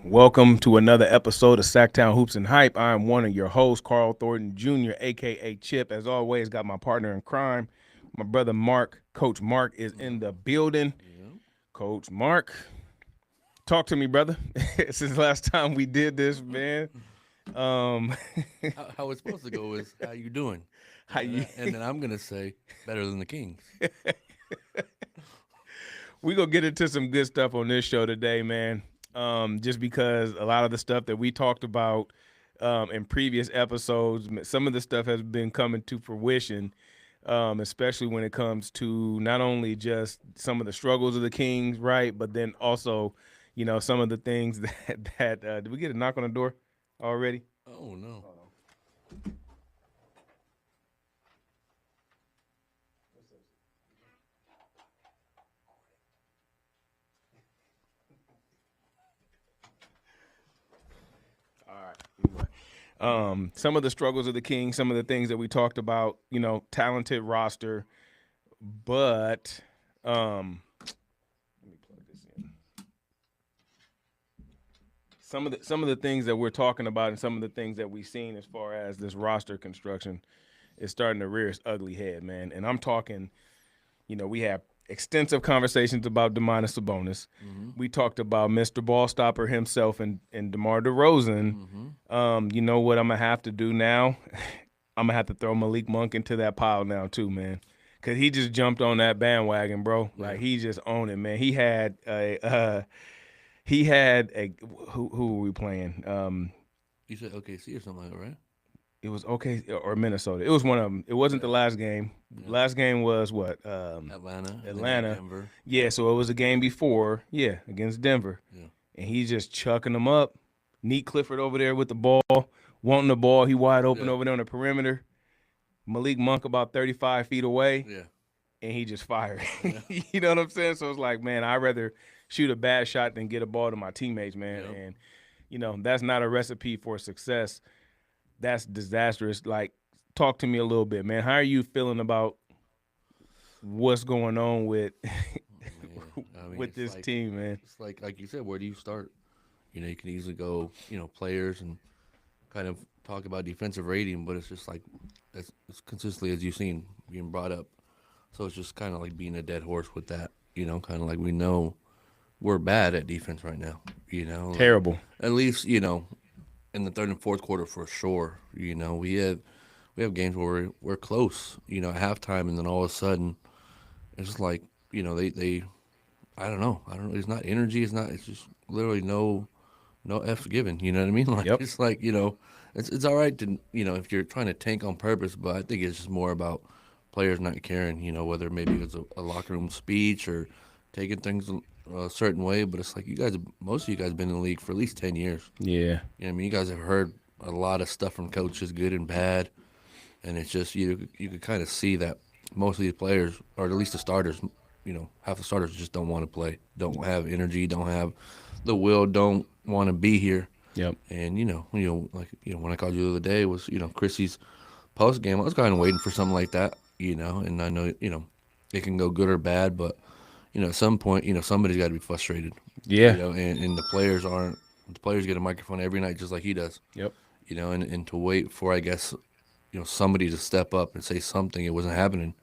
Welcome to another episode of Sacktown Hoops and Hype. I am one of your hosts, Carl Thornton Jr., aka Chip. As always, got my partner in crime, my brother Mark. Coach Mark is in the building. Yeah. Coach Mark, talk to me, brother. Since last time we did this, man. Um, How it's supposed to go is how you doing, how you? and then I'm gonna say better than the Kings. We gonna get into some good stuff on this show today, man. Just because a lot of the stuff that we talked about in previous episodes, some of the stuff has been coming to fruition, especially when it comes to not only just some of the struggles of the Kings, right, but then also, some of the things that did we get a knock on the door already? Oh no. Some of the struggles of the Kings, some of the things that we talked about, talented roster, but let me plug this in. Some of the things that we're talking about and some of the things that we've seen as far as this roster construction is starting to rear its ugly head, man. And I'm talking, we have extensive conversations about Domantas Sabonis. We talked about Mr. Ballstopper himself and DeMar DeRozan. You know what I'm gonna have to do now? I'm gonna have to throw Malik Monk into that pile now too, man. Cause he just jumped on that bandwagon, bro. Yeah. Like he just owned it, man. He had a who were we playing? You said OKC or something like that, right? It was okay or Minnesota. It was one of them. It wasn't the last game. Yeah. Last game was what? Atlanta. and then Atlanta. Denver. Yeah, so it was a game before, against Denver. Yeah. And he's just chucking them up. Neat Clifford over there with the ball, wanting the ball. He wide open Yeah. over there on the perimeter. Malik Monk about 35 feet away, Yeah. and he just fired. Yeah. You know what I'm saying? So it's like, man, I'd rather shoot a bad shot than get a ball to my teammates, man. Yep. And, that's not a recipe for success. That's disastrous. Like, talk to me a little bit, man. How are you feeling about what's going on with Yeah. I mean, with it's this like, team, man? It's like you said. Where do you start? You can easily go, players and kind of talk about defensive rating, but it's just like as consistently as you've seen being brought up. So it's just kind of like being a dead horse with that. Kind of like we know we're bad at defense right now. Terrible. At least in the third and fourth quarter for sure. We have games where we're close. At halftime, and then all of a sudden, it's just like they I don't know. I don't know. It's not energy. It's not. It's just literally no F given. You know what I mean? Like Yep. it's like it's all right to if you're trying to tank on purpose, but I think it's just more about players not caring. Whether maybe it's a locker room speech or taking things a certain way. But it's like most of you guys have been in the league for at least 10 years. Yeah. I mean, you guys have heard a lot of stuff from coaches, good and bad, and it's just you could kind of see that most of these players, or at least the starters, half the starters just don't want to play, don't have energy, don't have the will, don't want to be here. Yep. And when I called you the other day was Chrissy's post game. I was kind of waiting for something like that, and I know it can go good or bad, but at some point somebody's got to be frustrated. Yeah. And the players get a microphone every night just like he does. Yep. And to wait for, I guess, somebody to step up and say something, it wasn't happening.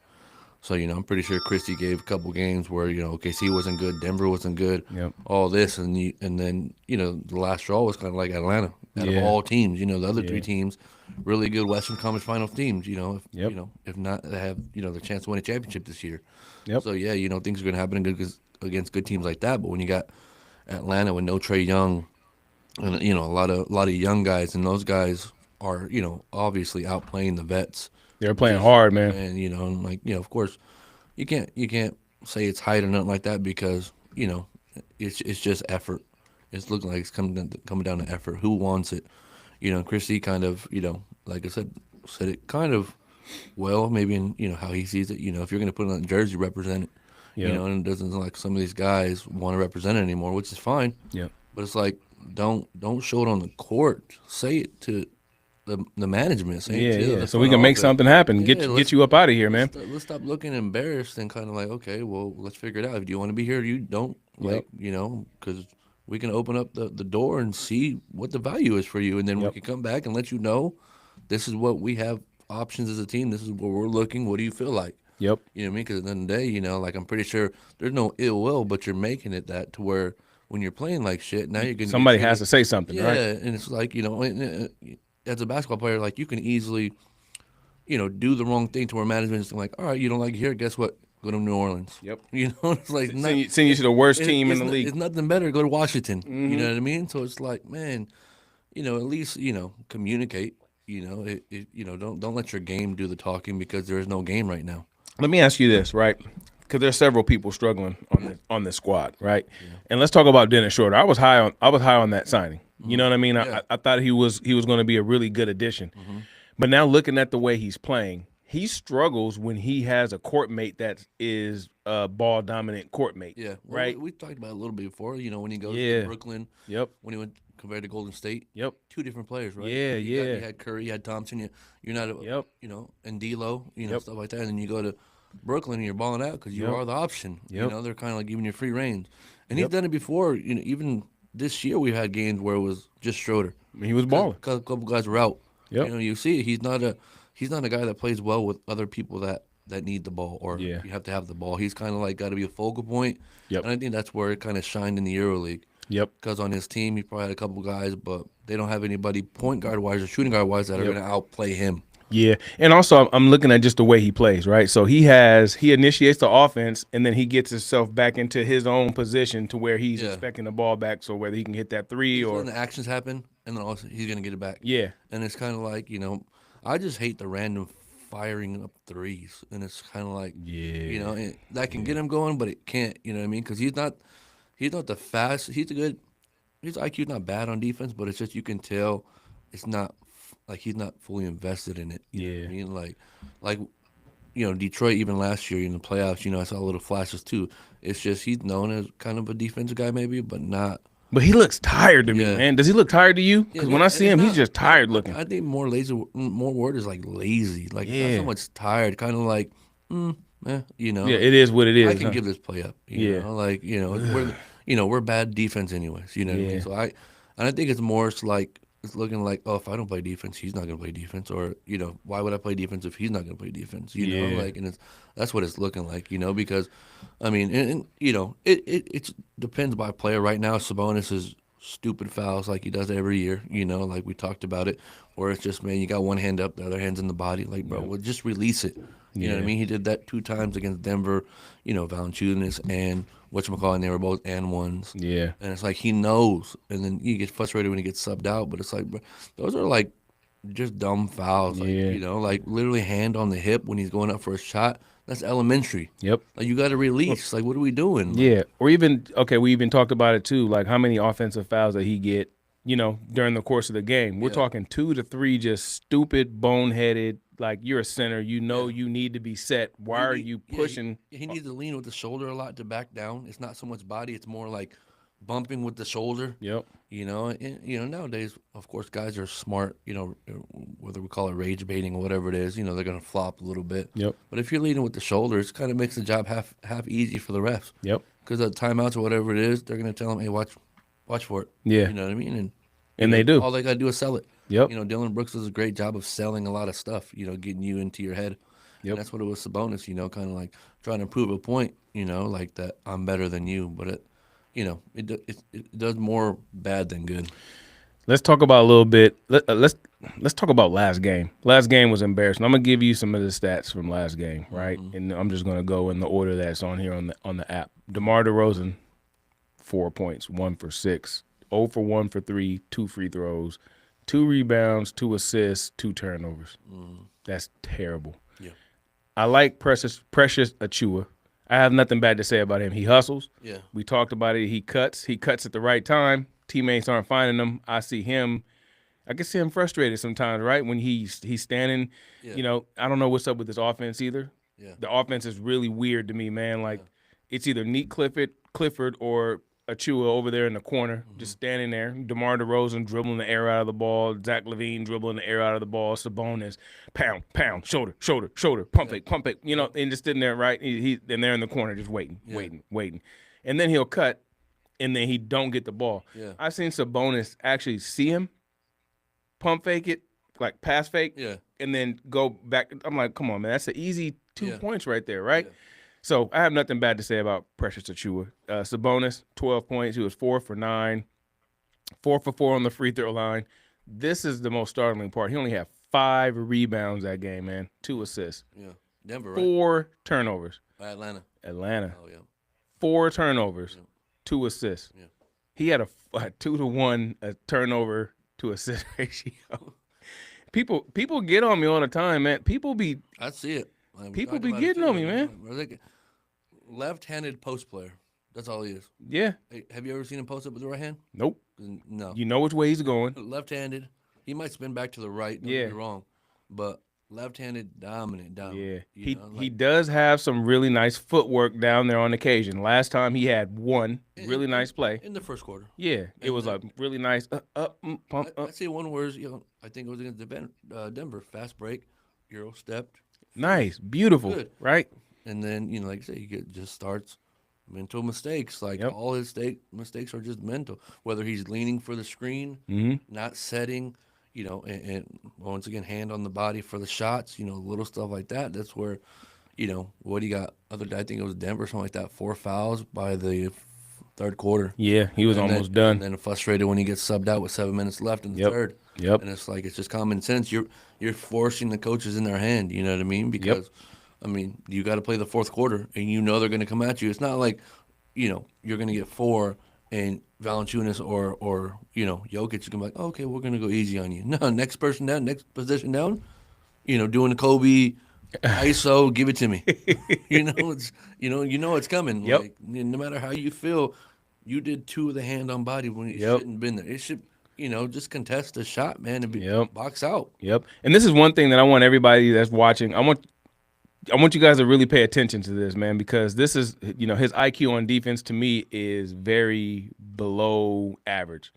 So, I'm pretty sure Christie gave a couple games where, OKC wasn't good, Denver wasn't good, Yep. all this, and then, the last straw was kind of like Atlanta. Out of Yeah. all teams, the other Yeah. three teams, really good Western Conference Finals teams, Yep. if not, they have, the chance to win a championship this year. Yep. So, yeah, things are going to happen against good teams like that. But when you got Atlanta with no Trae Young, and a lot of young guys, and those guys are obviously outplaying the vets, They're playing hard, man. and of course you can't say it's height or nothing like that because it's just effort. It's looking like it's coming down to effort. Who wants it? Christie kind of like I said it kind of well, maybe in how he sees it. If you're going to put it on a jersey, represent it. Yep. And it doesn't look like some of these guys want to represent it anymore, which is fine. Yep. But it's like don't show it on the court. Say it to the management. Say Yeah, it to yeah. the So we front can make office. something happen. Yeah, Get you up out of here, man. Let's stop looking embarrassed and kind of like, okay, well, let's figure it out. If you want to be here, you don't. Yep. Because we can open up the door and see what the value is for you, and then we Yep. can come back and let you know this is what we have options as a team. This is what we're looking. What do you feel like? Yep. You know what I mean? Because at the end of the day, like I'm pretty sure there's no ill will, but you're making it that to where when you're playing like shit, now you're gonna get Somebody has treated. to say something, Yeah, right? and it's like as a basketball player, like you can easily do the wrong thing to where management's like, all right, you don't like it here, guess what? Go to New Orleans. Yep. It's like not. Send you to the worst team in It's the league. it's nothing better. Go to Washington. You Hmm. know what I mean? So it's like, man, at least communicate. Don't let your game do the talking because there is no game right now. Let me ask you this, right? Because there's several people struggling on this squad, right? And let's talk about Dennis Schroeder. I was high on that signing. You know what I mean? Yeah. I thought he was going to be a really good addition. But now looking at the way he's playing, he struggles when he has a court mate that is a ball dominant court mate. Yeah, well, Right? we talked about it a little bit before. When he goes Yeah. to Brooklyn, Yep. when he went compared to Golden State, Yep. two different players, right? Yeah, You yeah. had Curry, you had Thompson. You're not, Yep. and D'Lo, Yep. stuff like that. And then you go to Brooklyn and you're balling out because you Yep. are the option. Yep. They're kind of like giving you free reigns, and he's Yep. done it before. Even this year we've had games where it was just Schroeder. He was balling. A couple guys were out. Yep. You see, he's not a guy that plays well with other people that need the ball or Yeah. you have to have the ball. He's kind of like got to be a focal point. Yep. And I think that's where it kind of shined in the EuroLeague. Yep. Because on his team, he probably had a couple guys, but they don't have anybody point guard wise or shooting guard wise that are Yep. going to outplay him. Yeah, and also I'm looking at just the way he plays, right? So he initiates the offense, and then he gets himself back into his own position to where he's Yeah. expecting the ball back, so whether he can hit that three He's or letting the actions happen, and then also he's going to get it back. yeah, And it's kind of like, I just hate the random firing up threes. And it's kind of like, yeah, that can get him going, but it can't, you know what I mean? Because he's not the fast. His IQ's not bad on defense, but it's just you can tell it's not like he's not fully invested in it. You know what I Yeah. mean? Like Detroit even last year in the playoffs, I saw little flashes too. It's just he's known as kind of a defensive guy maybe, but not. But he looks tired to me, Yeah. man. Does he look tired to you? Because when I and see it's him, he's not- just tired looking. I think more word is like lazy. Like not Yeah. so much tired, kind of like, Yeah, it is what it is. I can huh? give this play up. Yeah. We're bad defense anyways. You know what I Yeah. mean? So I think it's more like it's looking like, oh, if I don't play defense, he's not gonna play defense, or why would I play defense if he's not gonna play defense? Yeah. And that's what it's looking like. Because I mean, it depends by player. Right now, Sabonis is stupid fouls like he does every year. Like we talked about it, where it's just, man, you got one hand up, the other hand's in the body. Like, bro, well, just release it. You know what I Yeah. mean? He did that 2 times against Denver, Valanciunas and whatchamacallit, they were both and ones. Yeah. And it's like he knows. And then he gets frustrated when he gets subbed out. But it's like, bro, those are like just dumb fouls. Like, Yeah. like literally hand on the hip when he's going up for a shot. That's elementary. Yep. Like, you got to release. Like, what are we doing? Yeah. Or even we even talked about it too. Like how many offensive fouls that he get, during the course of the game. We're Yeah. talking 2 to 3 just stupid, boneheaded. Like you're a center, you need to be set. Why are you pushing? He needs to lean with the shoulder a lot to back down. It's not so much body. It's more like bumping with the shoulder. Yep. Nowadays, of course, guys are smart, whether we call it rage baiting or whatever it is, they're going to flop a little bit. Yep. But if you're leading with the shoulders, it kind of makes the job half easy for the refs. Yep. Because the timeouts or whatever it is, they're going to tell them, hey, watch for it. Yeah. You know what I mean? And they do. All they got to do is sell it. Yep. Dylan Brooks does a great job of selling a lot of stuff, getting you into your head. Yep. And that's what it was Sabonis, kind of like trying to prove a point, like that I'm better than you. But it does more bad than good. Let's talk about a little bit. Let's talk about last game. Last game was embarrassing. I'm gonna give you some of the stats from last game, right? And I'm just gonna go in the order that's on here on the app. DeMar DeRozan, 4 points, 1 for 6, 0 for 1 for 3, 2 free throws, 2 rebounds, 2 assists, 2 turnovers. That's terrible. Yeah. I like Precious Achua. I have nothing bad to say about him. He hustles. Yeah. We talked about it. He cuts at the right time. Teammates aren't finding him. I can see him frustrated sometimes, right? When he's standing, Yeah. I don't know what's up with this offense either. Yeah. The offense is really weird to me, man. Like it's either Neat Clifford or Achua over there in the corner, just standing there. DeMar DeRozan dribbling the air out of the ball. Zach LaVine dribbling the air out of the ball. Sabonis, pound, shoulder, pump fake, and just sitting there, right? And they're in the corner just waiting. And then he'll cut, and then he don't get the ball. Yeah. I've seen Sabonis actually see him pump fake it, like pass fake, Yeah. and then go back. I'm like, come on, man, that's an easy 2 Yeah. points right there, right? Yeah. So I have nothing bad to say about Precious Achiuwa. Sabonis, 12 points. He was 4 for 9, 4 for 4 on the free throw line. This is the most startling part. He only had 5 rebounds that game, man. 2 assists. Yeah. Denver, right? 4 turnovers. Atlanta. Atlanta. Oh, yeah. 4 turnovers. Yeah. 2 assists. Yeah. He had a 2-to-1 turnover to assist ratio. People get on me all the time, man. I see it. We People talked be about it getting too. on me, man. Like, left-handed post player. That's all he is. Yeah. Hey, have you ever seen him post up with the right hand? Nope. No. You know which way he's going. Left-handed. He might spin back to the right. Don't Yeah. get me wrong. But left-handed, dominant. Yeah. You know, He does have some really nice footwork down there on occasion. Last time he had one really nice play. in the first quarter. Yeah. It was a really nice pump I up. see one where I think it was against Denver. Fast break, Euro stepped. Nice. Beautiful. Good. Right? And then, like I say, just starts mental mistakes. Like Yep. all his mistakes are just mental. Whether he's leaning for the screen, not setting, and once again, hand on the body for the shots, little stuff like that. That's where, what he got. I think it was Denver, something like that. 4 fouls by the third quarter. Yeah. He was almost done. And then frustrated when he gets subbed out with 7 minutes left in the third. Yep. And it's like, it's just common sense. You're forcing the coaches in their hand. You know what I mean? Because you got to play the fourth quarter, and they're going to come at you. It's not like, you're going to get 4, and Valanciunas or Jokic is going to be like, okay, we're going to go easy on you. No, next person down, next position down, doing the Kobe ISO, give it to me. It's it's coming. Yep. Like, no matter how you feel, you did 2 of the hand on body when it shouldn't have been there. It should, just contest the shot, man, and box out. Yep. And this is one thing that I want everybody that's watching. I want you guys to really pay attention to this, man, because this is, his IQ on defense to me is very below average.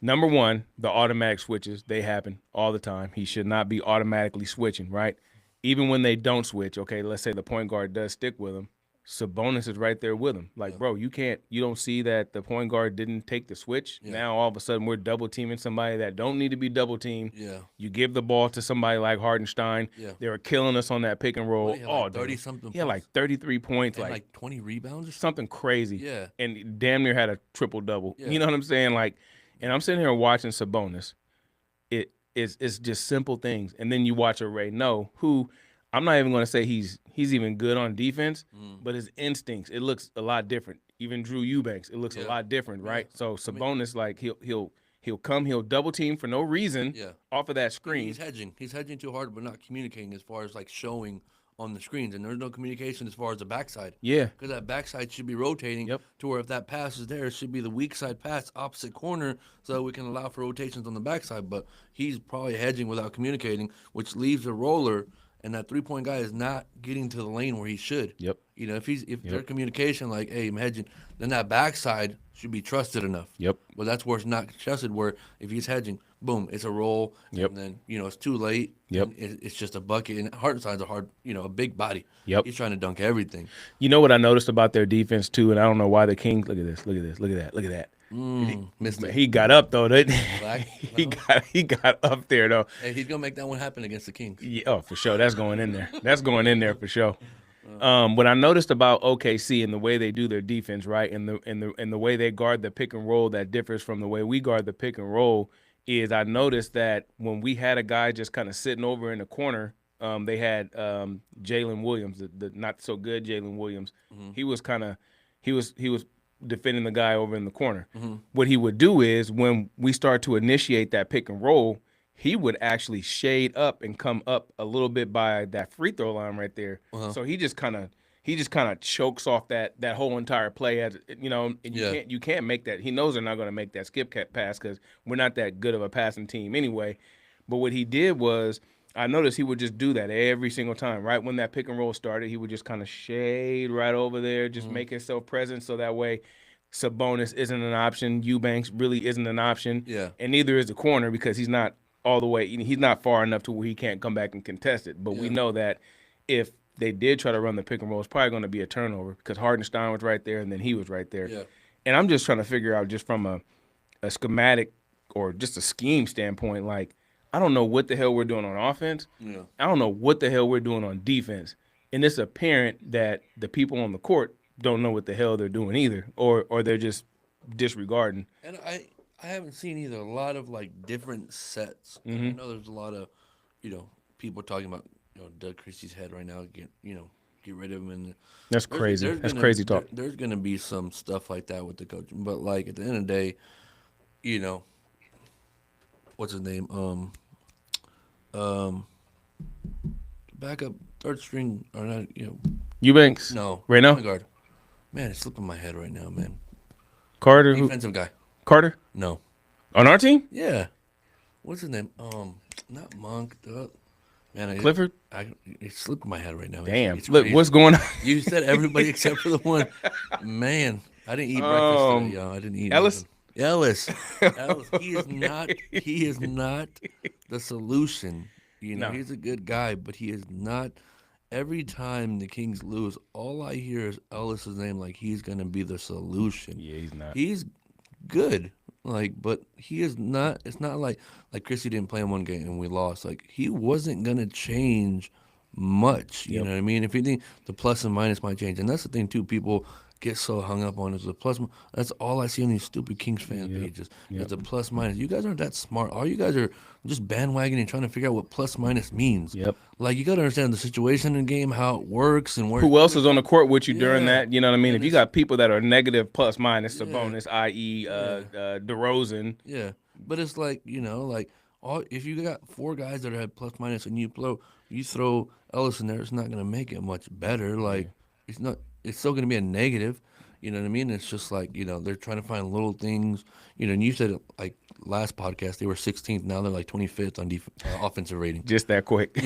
Number one, the automatic switches, they happen all the time. He should not be automatically switching, right? Even when they don't switch, okay, let's say the point guard does stick with him. Sabonis is right there with him. Like, bro, you don't see that the point guard didn't take the switch. Yeah. Now all of a sudden we're double teaming somebody that don't need to be double teamed. Yeah. You give the ball to somebody like Hardenstein. Yeah. They were killing us on that pick and roll. Like 30-something He had like 33 points, and like 20 rebounds or something crazy. Yeah. And damn near had a triple-double. Yeah. You know what I'm saying? Like, and I'm sitting here watching Sabonis. It's just simple things. And then you watch a Ray No, who I'm not even going to say he's even good on defense, but his instincts, it looks a lot different. Even Drew Eubanks, it looks a lot different, right? So Sabonis, like he'll come, he'll double team for no reason off of that screen. He's hedging. He's hedging too hard, but not communicating as far as like showing on the screens. And there's no communication as far as the backside. Yeah. Because that backside should be rotating to where if that pass is there, it should be the weak side pass opposite corner so we can allow for rotations on the backside. But he's probably hedging without communicating, which leaves a roller. And that 3-point guy is not getting to the lane where he should. Yep. If their communication like, hey, I'm hedging, then that backside should be trusted enough. Yep. But that's where it's not trusted. Where if he's hedging, boom, it's a roll. Yep. And then it's too late. Yep. It's just a bucket. And Hartenstein's a big body. Yep. He's trying to dunk everything. You know what I noticed about their defense too, and I don't know why the Kings. Look at this. Look at that. Missed it. He got up though. Black? he got up there though. Hey, he's gonna make that one happen against the Kings. Yeah, oh, for sure. That's going in there. That's going in there for sure. What I noticed about OKC and the way they do their defense, right, and the way they guard the pick and roll that differs from the way we guard the pick and roll is I noticed that when we had a guy just kind of sitting over in the corner, they had Jalen Williams, the not so good Jalen Williams. He was defending the guy over in the corner. What he would do is when we start to initiate that pick and roll, he would actually shade up and come up a little bit by that free throw line right there. So he just kind of chokes off that whole entire play, as and you can't make that. He knows they're not going to make that skip pass because we're not that good of a passing team anyway. But what he did was, I noticed he would just do that every single time. Right when that pick and roll started, he would just kind of shade right over there, just make himself present so that way Sabonis isn't an option, Eubanks really isn't an option, and neither is the corner because he's not all the way. He's not far enough to where he can't come back and contest it. But we know that if they did try to run the pick and roll, it's probably going to be a turnover because Hardenstein was right there and then he was right there. And I'm just trying to figure out just from a schematic or just a scheme standpoint, like I don't know what the hell we're doing on offense. Yeah. I don't know what the hell we're doing on defense. And it's apparent that the people on the court don't know what the hell they're doing either, or they're just disregarding. And I haven't seen either a lot of like different sets. And I know there's a lot of, people talking about Doug Christie's head right now. Get rid of him. And That's crazy. That's crazy talk. There's gonna be some stuff like that with the coach. But like at the end of the day, you know, what's his name? Um, backup third string or not? Eubanks. No, Right now. point guard. Man, it's slipping my head right now, man. Carter. Defensive guy. Carter No. on our team. Yeah. What's his name? Not Monk. Man, Clifford. It slipped my head right now. Damn. It's Look, crazy. what's going on? You said everybody except for the one. Man, I didn't eat breakfast today, y'all. I didn't eat Ellis? nothing. Ellis. Ellis. He is not. He is not the solution. No. He's a good guy, but he is not. Every time the Kings lose, all I hear is Ellis's name, like he's gonna be the solution. Yeah, he's not. He's good, but he is not. It's not like Chrissy didn't play in one game and we lost. Like he wasn't gonna change much. You know what I mean? If anything, the plus and minus might change, and that's the thing too. People get so hung up on is the plus. That's all I see on these stupid Kings fan pages. It's a plus minus. You guys aren't that smart. All you guys are just bandwagoning, trying to figure out what plus minus means. Yep. Like you got to understand the situation in the game, how it works, and where. Who else is on the court with you during Yeah. that? You know what I mean? And If you got people that are negative plus minus Yeah. Sabonis, i.e., DeRozan. Yeah, but it's like if you got four guys that have plus minus and you throw Ellis in there, it's not gonna make it much better. Like it's not. It's still gonna be a negative. You know what I mean? It's just like they're trying to find little things. And you said like last podcast they were 16th. Now they're like 25th on offensive rating. Just that quick.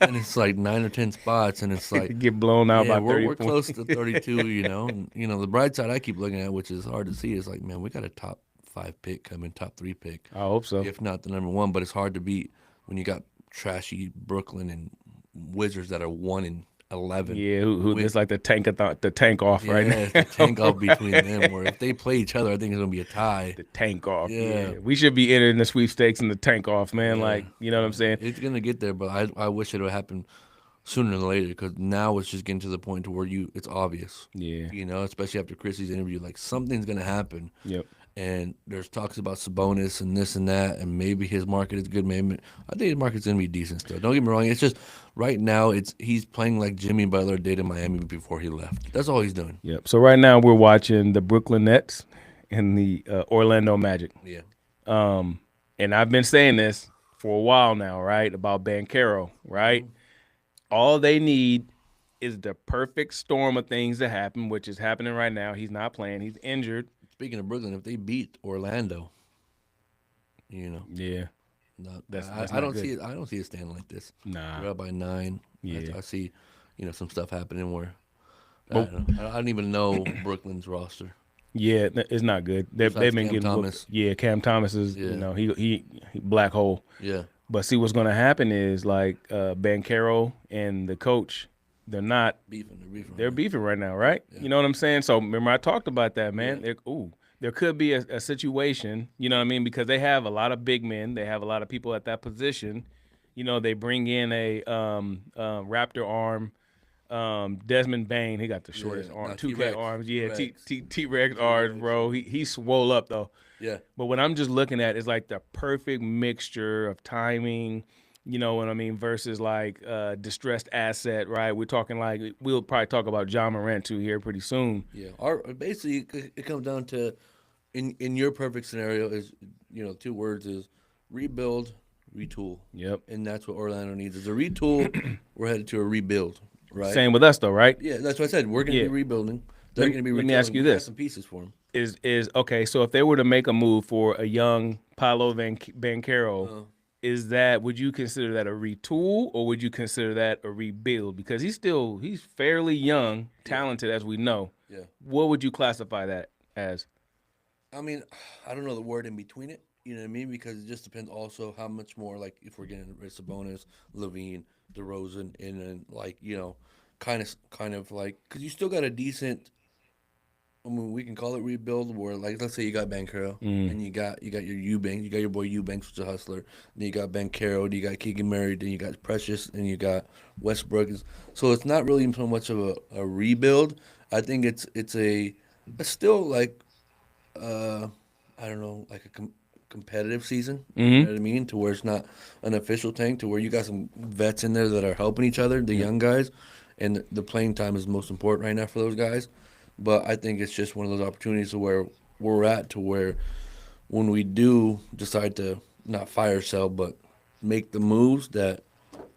And it's like 9 or 10 spots, and it's like Get blown out by 30 we're points. close to 32. And, the bright side I keep looking at, which is hard to see, is like, man, we got a top 5 pick coming, top 3 pick, I hope so. if not the number 1. But it's hard to beat when you got trashy Brooklyn and Wizards that are 1-11. Yeah, who it's like the tank off right now. It's the tank off between them. Where if they play each other, I think it's gonna be a tie. The tank off. Yeah. Yeah. We should be entering the sweepstakes and the tank off, man. Like, you know what I'm saying? It's gonna get there, but I wish it would happen sooner than later, because now it's just getting to the point to where it's obvious. Yeah. Especially after Chrissy's interview, like something's gonna happen. Yep. And there's talks about Sabonis and this and that, and maybe his market is good. Maybe I think his market's gonna be decent still. Don't get me wrong. It's just right now he's playing like Jimmy Butler did in Miami before he left. That's all he's doing. Yep. So right now we're watching the Brooklyn Nets and the Orlando Magic. Yeah. And I've been saying this for a while now, right? About Banchero, right? All they need is the perfect storm of things to happen, which is happening right now. He's not playing. He's injured. Speaking of Brooklyn, if they beat Orlando, Yeah. That's I not don't good. see it. I don't see it standing like this. Nah. We're up by 9. Yeah. I see, some stuff happening where I But- don't know. I don't even know Brooklyn's roster. Yeah, it's not good. They've Besides been Cam getting whooped. Thomas. Yeah, Cam Thomas is Yeah. he black hole. Yeah. But see what's gonna happen is like Banchero and the coach, they're not Beefing. they're beefing right now, right? You know what I'm saying? So remember I talked about that, man. There could be a situation, you know what I mean? Because they have a lot of big men, they have a lot of people at that position. They bring in a Raptor arm, Desmond Bain. He got the shortest arm, 2K T-Rex. arms. Yeah, T-Rex. T-Rex arms, bro. He swole up though. Yeah. But what I'm just looking at is like the perfect mixture of timing, you know what I mean, versus like distressed asset, right? We're talking like we'll probably talk about John Morant too here pretty soon. Yeah. Basically, it comes down to, in your perfect scenario, is 2 words is rebuild, retool. Yep. And that's what Orlando needs is a retool. We're headed to a rebuild, right? Same with us though, right? Yeah, that's what I said. We're going to Yeah. be rebuilding. They're Let- going to be let retooling. me ask you We got this. some pieces for them. Is okay, so if they were to make a move for a young Paolo Banchero, would you consider that a retool or would you consider that a rebuild? Because he's fairly young, talented as we know. Yeah. What would you classify that as? I mean, I don't know the word in between it. You know what I mean? Because it just depends also how much more, like, if we're getting rid of Sabonis, Levine, DeRozan, and then, like, kind of like, because you still got a decent I mean, we can call it rebuild. Where like, let's say you got Bankero Mm. and you got your Eubanks, you got your boy Eubanks, which is a hustler. Then you got Bankero, then you got Keegan Murray, then you got Precious, and you got Westbrook. So it's not really so much of a rebuild. I think it's still like uh, I don't know, like a competitive season. You Mm-hmm. know what I mean? To where it's not an official tank, to where you got some vets in there that are helping each other, the Yep. young guys, and the playing time is most important right now for those guys. But I think it's just one of those opportunities to where we're at, to where when we do decide to not fire sell, but make the moves that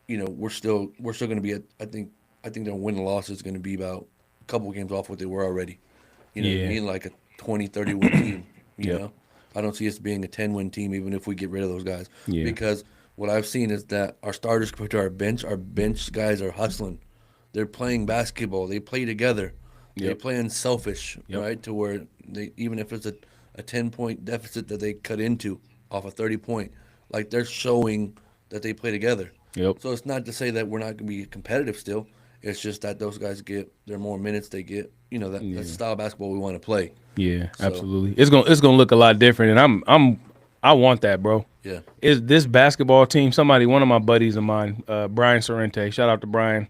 we're still going to be at. I think their win loss is going to be about a couple games off what they were already. You know what I Yeah. mean? Like a 20, 30 win team, you Yep. know? I don't see us being a 10-win team even if we get rid of those guys. Yeah. Because what I've seen is that our starters compared to our bench guys are hustling. They're playing basketball. They play together. They Yep. play unselfish, Yep. right? To where they even if it's a 10-point deficit that they cut into off a 30 point, like they're showing that they play together. Yep. So it's not to say that we're not going to be competitive still. It's just that those guys get their more minutes. They get that Yeah. style of basketball we want to play. Yeah. So Absolutely. It's gonna look a lot different, and I want that, bro. yeah, Is this basketball team? One of my buddies of mine, Brian Sorrente. Shout out to Brian.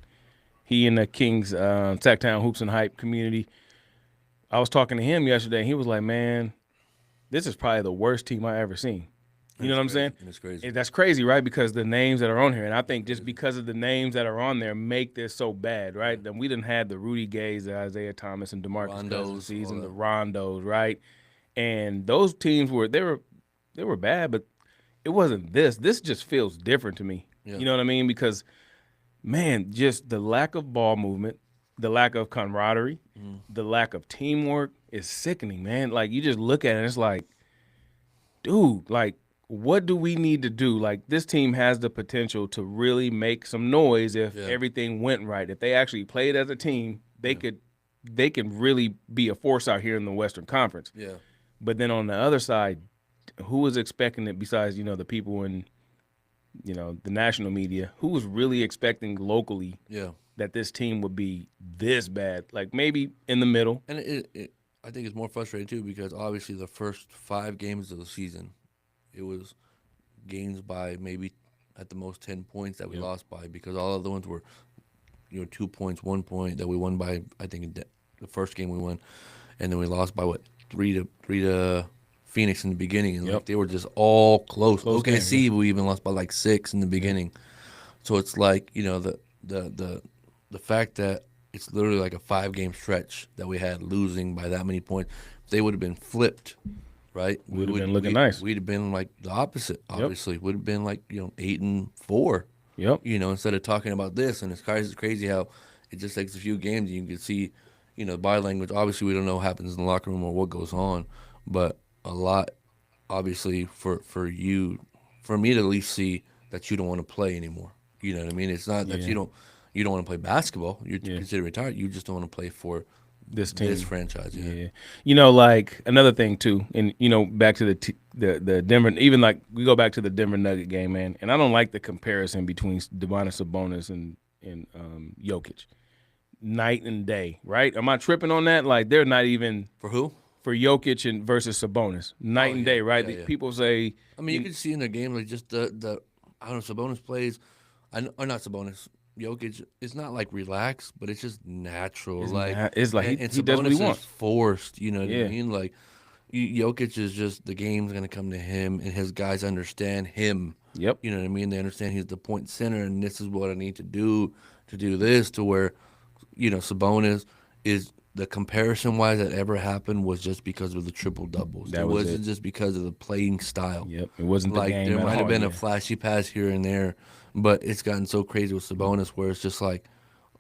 He in the Kings Tech Town Hoops and Hype community. I was talking to him yesterday. And he was like, "Man, this is probably the worst team I ever seen." You and know it's what I'm crazy. saying? And it's crazy. That's crazy, right? Because the names that are on here, and I think just because of the names that are on there, make this so bad, right? Then we didn't had the Rudy Gays, the Isaiah Thomas, and Demarcus Cousins Rondos, all season, the that. Rondos, right? And those teams were bad, but it wasn't this. This just feels different to me. Yeah, You know what I mean? Because man, just the lack of ball movement, the lack of camaraderie, mm, the lack of teamwork is sickening, man. Like you just look at it, and it's like, dude, like what do we need to do? Like this team has the potential to really make some noise if yeah, everything went right. If they actually played as a team, yeah, they can really be a force out here in the Western Conference. yeah, But then on the other side, who was expecting it besides, the people in, the national media, who was really expecting locally yeah. that this team would be this bad? Like maybe in the middle. And I think it's more frustrating too because obviously the first 5 games of the season, it was games by maybe at the most 10 points that we Yep. lost by because all of the ones were 2 points, 1 point that we won by. I think the first game we won, and then we lost by what 3 to Phoenix in the beginning, and like Yep. they were just all close. Close games. OKC we even lost by like 6 in the Yeah. beginning. So it's like the fact that it's literally like a 5 game stretch that we had losing by that many points. If they would have been flipped, right? We would have been looking nice. We'd have been like the opposite. Yep. Obviously, would have been like 8-4. Yep. Instead of talking about this, and it's crazy how it just takes a few games and you can see, body language. Obviously, we don't know what happens in the locker room or what goes on, but a lot, obviously, for me to at least see that you don't want to play anymore. You know what I mean? It's not that Yeah. you don't want to play basketball. You're Yeah. considered retired. You just don't want to play for This this team. franchise. Yeah, Yeah. Like another thing too, and back to the Denver, even like we go back to the Denver Nugget game, man. And I don't like the comparison between Demonis Sabonis and Jokic, night and day, right? Am I tripping on that? Like they're not even for who? for Jokic and versus Sabonis, night Oh and yeah, day, right? yeah, yeah. People say, I mean, you can see in the game like just the I don't know. Sabonis plays, or not Sabonis. Jokic, it's not like relaxed, but it's just natural. Like, it's like and he does what he Sabonis is wants. forced. You know what Yeah. I mean? Like, Jokic is just the game's gonna come to him, and his guys understand him. Yep. You know what I mean? They understand he's the point center, and this is what I need to do this to where, Sabonis is the comparison wise that ever happened was just because of the triple doubles. That It was wasn't it. just because of the playing style. Yep. It wasn't the Like game there at might have all. been Yeah. a flashy pass here and there, but it's gotten so crazy with Sabonis where it's just like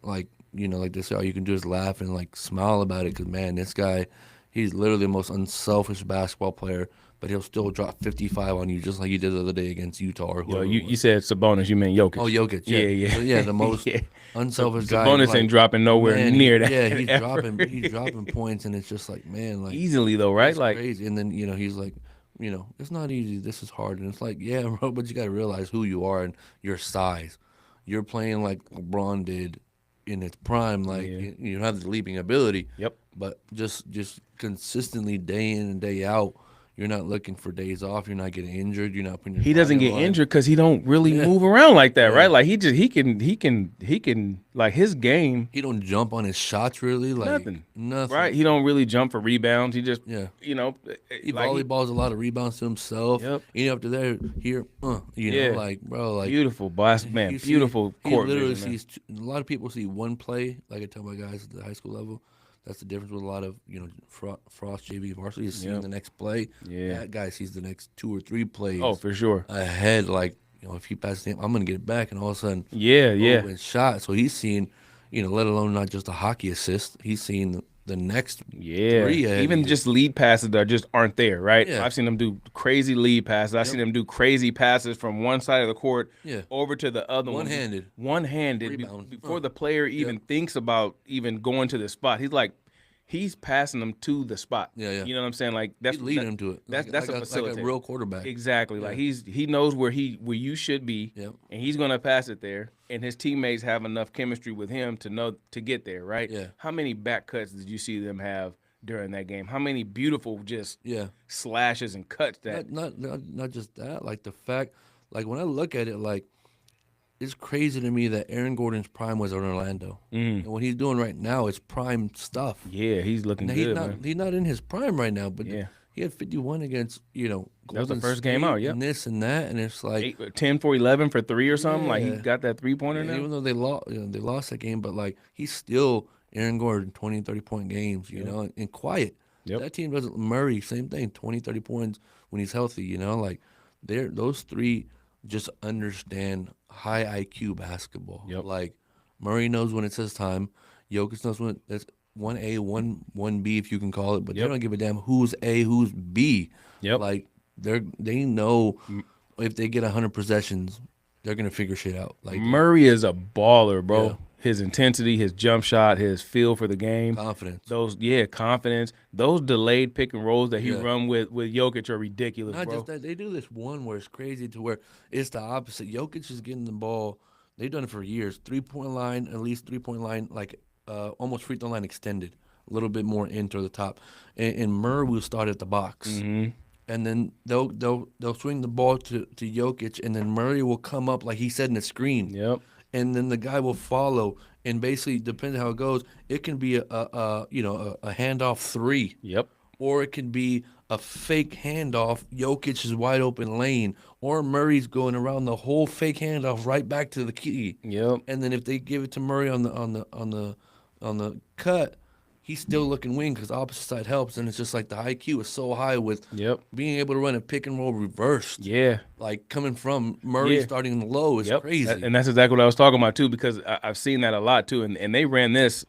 like they say, all you can do is laugh and like smile about it because man, this guy, he's literally the most unselfish basketball player, but he'll still drop 55 on you just like he did the other day against Utah or Yo, whoever. you, it you was. said Sabonis, you meant Jokic. Oh, Jokic, Yeah, yeah, yeah. So, yeah, the most Yeah. unselfish guy. Sabonis like, ain't dropping nowhere man, near that. Yeah, he's ever. dropping points, and it's just like man, like Easily though, right? it's Like crazy. And then he's like, it's not easy. This is hard, and it's like, yeah, bro, but you got to realize who you are and your size. You're playing like LeBron did in its prime, like Yeah. you have the leaping ability. Yep. But just consistently day in and day out, you're not looking for days off. You're not getting injured. You're not putting your He body doesn't on the get line. injured because he don't really Yeah. move around like that, Yeah. right? Like he can like his game. He don't jump on his shots really. Like Nothing. Right? He don't really jump for rebounds. He just, Yeah. you know, He like volleyballs a lot of rebounds to himself. Yep. You know, up to there, here, you Yeah. know, like bro, like beautiful boss, man. you see- Beautiful He court literally vision, man. sees. A lot of people see one play. Like I tell my guys at the high school level, that's the difference with a lot of Frost JV varsity is seeing Yep. the next play. Yeah. That guy sees the next 2 or 3 plays. Oh, for sure. Ahead, like if he passes him, I'm gonna get it back, and all of a sudden, Yeah, yeah. and shot. So he's seeing, let alone not just a hockey assist. He's seeing the next Yeah, 3 ahead. even just lead passes that just aren't there, right? Yeah. I've seen them do crazy lead passes. I've seen them do crazy passes from one side of the court Yeah. over to the other One-handed. One-handed Rebound. before the player even thinks about even going to the spot. He's passing them to the spot. Yeah, yeah. You know what I'm saying? Like that's He's leading him to it. That's like a like facilitator. a real quarterback. Exactly. Like he knows where you should be, Yep. and he's gonna pass it there. And his teammates have enough chemistry with him to know to get there, right? Yeah. How many back cuts did you see them have during that game? How many beautiful just Yeah. slashes and cuts that? Not just that. Like the fact, like when I look at it, like it's crazy to me that Aaron Gordon's prime was in Orlando, and what he's doing right now is prime stuff. Yeah, he's looking Now, good, man. he's not in his prime right now, but Yeah. he had 51 against was the Golden first game State out, yep. and this and that, and it's like 10 for 11 for 3 or something. Like he Yeah. got that 3-pointer now. even though they lost that game, but like he's still Aaron Gordon, 20 and 30 point games, and quiet. Yep. That team doesn't. Murray, same thing, 20, 30 points when he's healthy. Like those 3 just understand high IQ basketball. Yep. Like Murray knows when it says time. Jokic knows when that's 1A, 1B if you can call it, but Yep. they don't give a damn who's A, who's B. Yep. Like they know if they get 100 possessions, they're gonna figure shit out. Like Murray is a baller, bro. Yeah. His intensity, his jump shot, his feel for the game. confidence. Confidence. Those delayed pick and rolls that he Yeah. run with Jokic are ridiculous, Not bro. just that, they do this one where it's crazy to where it's the opposite. Jokic is getting the ball. They've done it for years. 3 point line, at least 3 point line, like almost free throw line extended, a little bit more into the top. And Murray will start at the box, Mm-hmm. and then they'll swing the ball to Jokic, and then Murray will come up like he said in the screen. Yep. And then the guy will follow, and basically, depending how it goes, it can be a handoff 3. Yep. Or it could be a fake handoff. Jokic is wide open lane, or Murray's going around the whole fake handoff right back to the key. Yep. And then if they give it to Murray on the cut, he's still looking wing because opposite side helps, and it's just like the IQ is so high with Yep. being able to run a pick and roll reversed. Yeah. Like coming from Murray Yeah. starting low is crazy. And that's exactly what I was talking about too, because I've seen that a lot too, and they ran this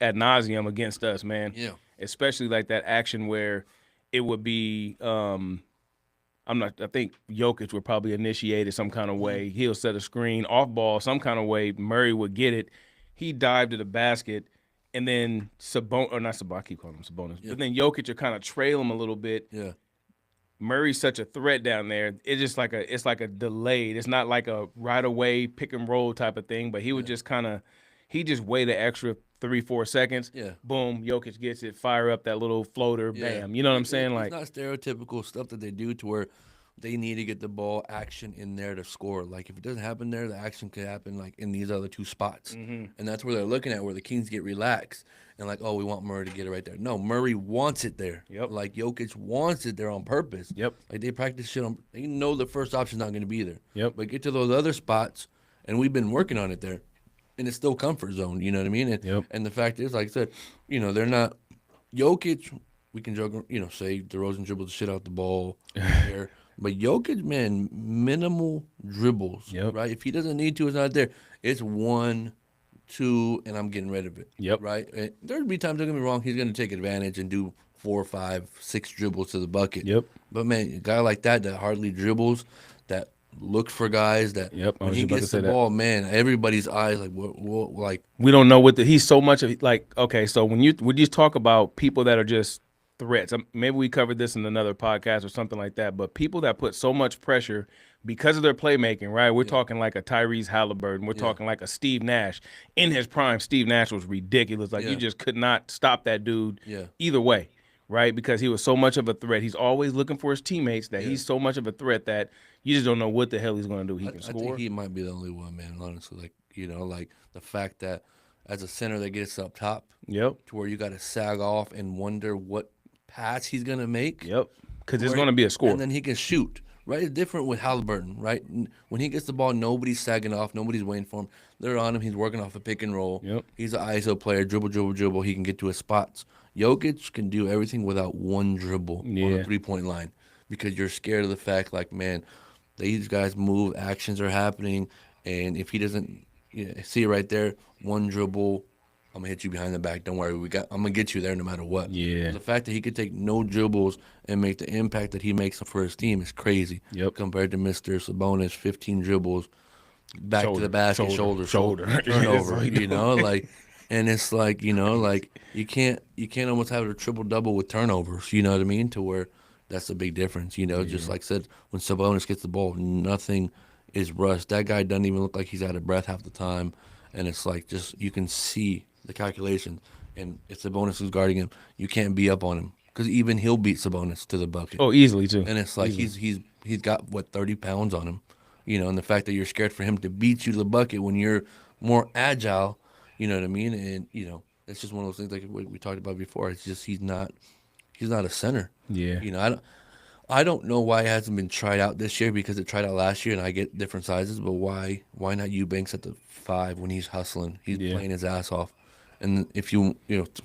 ad nauseum against us, man. Yeah. Especially like that action where it would be, I think Jokic would probably initiate it some kind of way. He'll set a screen off ball some kind of way. Murray would get it. He dived to the basket, and then I keep calling him Sabonis. But then Jokic would kind of trail him a little bit. Yeah. Murray's such a threat down there. It's just like a delayed. It's not like a right away pick and roll type of thing. But he would just wait an extra 3-4 seconds. Yeah. Boom, Jokic gets it. Fire up that little floater. Yeah. Bam. You know what I'm saying? It's not stereotypical stuff that they do to where they need to get the ball action in there to score. Like if it doesn't happen there, the action could happen like in these other 2 spots, and that's where they're looking at where the Kings get relaxed and like, oh, we want Murray to get it right there. No, Murray wants it there. Yep. Like Jokic wants it there on purpose. Yep. Like they practice shit on. They know the first option's not going to be there. Yep. But get to those other spots, and we've been working on it there, and it's still comfort zone. You know what I mean? And, Yep. and the fact is, like I said, they're not Jokic. We can joke, say DeRozan dribbles the shit out the ball there. But Jokic, man, minimal dribbles, Yep. right? If he doesn't need to, it's not there. It's 1, 2, and I'm getting rid of it. Yep. Right? And there'd be times, don't get me wrong, he's going to take advantage and do 4, 5, 6 dribbles to the bucket. Yep. But, man, a guy like that hardly dribbles, that looks for guys, that Yep, I when was he just about gets to the say that. ball, man, everybody's eyes like, We don't know he's so much of like, okay, so when you talk about people that are just threats. Maybe we covered this in another podcast or something like that. But people that put so much pressure because of their playmaking, right? We're talking like a Tyrese Halliburton. We're talking like a Steve Nash. In his prime, Steve Nash was ridiculous. Like you just could not stop that dude either way, right? Because he was so much of a threat. He's always looking for his teammates. That he's so much of a threat that you just don't know what the hell he's going to do. He can I score. think he might be the only one, man. Honestly, like like the fact that as a center that gets up top, Yep. to where you got to sag off and wonder what pass he's gonna make. Yep. Because it's going to be a score. And then he can shoot. Right, it's different with Halliburton. Right, when he gets the ball, nobody's sagging off, nobody's waiting for him. They're on him. He's working off a pick and roll. Yep. He's an ISO player. Dribble, dribble, dribble. He can get to his spots. Jokic can do everything without one dribble on the 3-point line because you're scared of the fact, like, man, these guys move, actions are happening, and if he doesn't see it right there, one dribble, I'm gonna hit you behind the back. Don't worry, I'm gonna get you there no matter what. Yeah. The fact that he could take no dribbles and make the impact that he makes for his team is crazy. Yep. Compared to Mr. Sabonis, 15 dribbles, back to the basket, shoulder, turnover. Like, and it's like like you can't almost have a triple double with turnovers. You know what I mean? To where that's a big difference. Just like I said, when Sabonis gets the ball, nothing is rushed. That guy doesn't even look like he's out of breath half the time, and it's like just you can see the calculation. And if Sabonis is guarding him, you can't be up on him because even he'll beat Sabonis to the bucket. Oh, easily too. And it's like he's got 30 pounds on him, and the fact that you're scared for him to beat you to the bucket when you're more agile, you know what I mean? And it's just one of those things like we talked about before. It's just he's not a center. Yeah. I don't know why it hasn't been tried out this year because it tried out last year and I get different sizes, but why not Eubanks at the 5 when he's hustling? He's playing his ass off. And if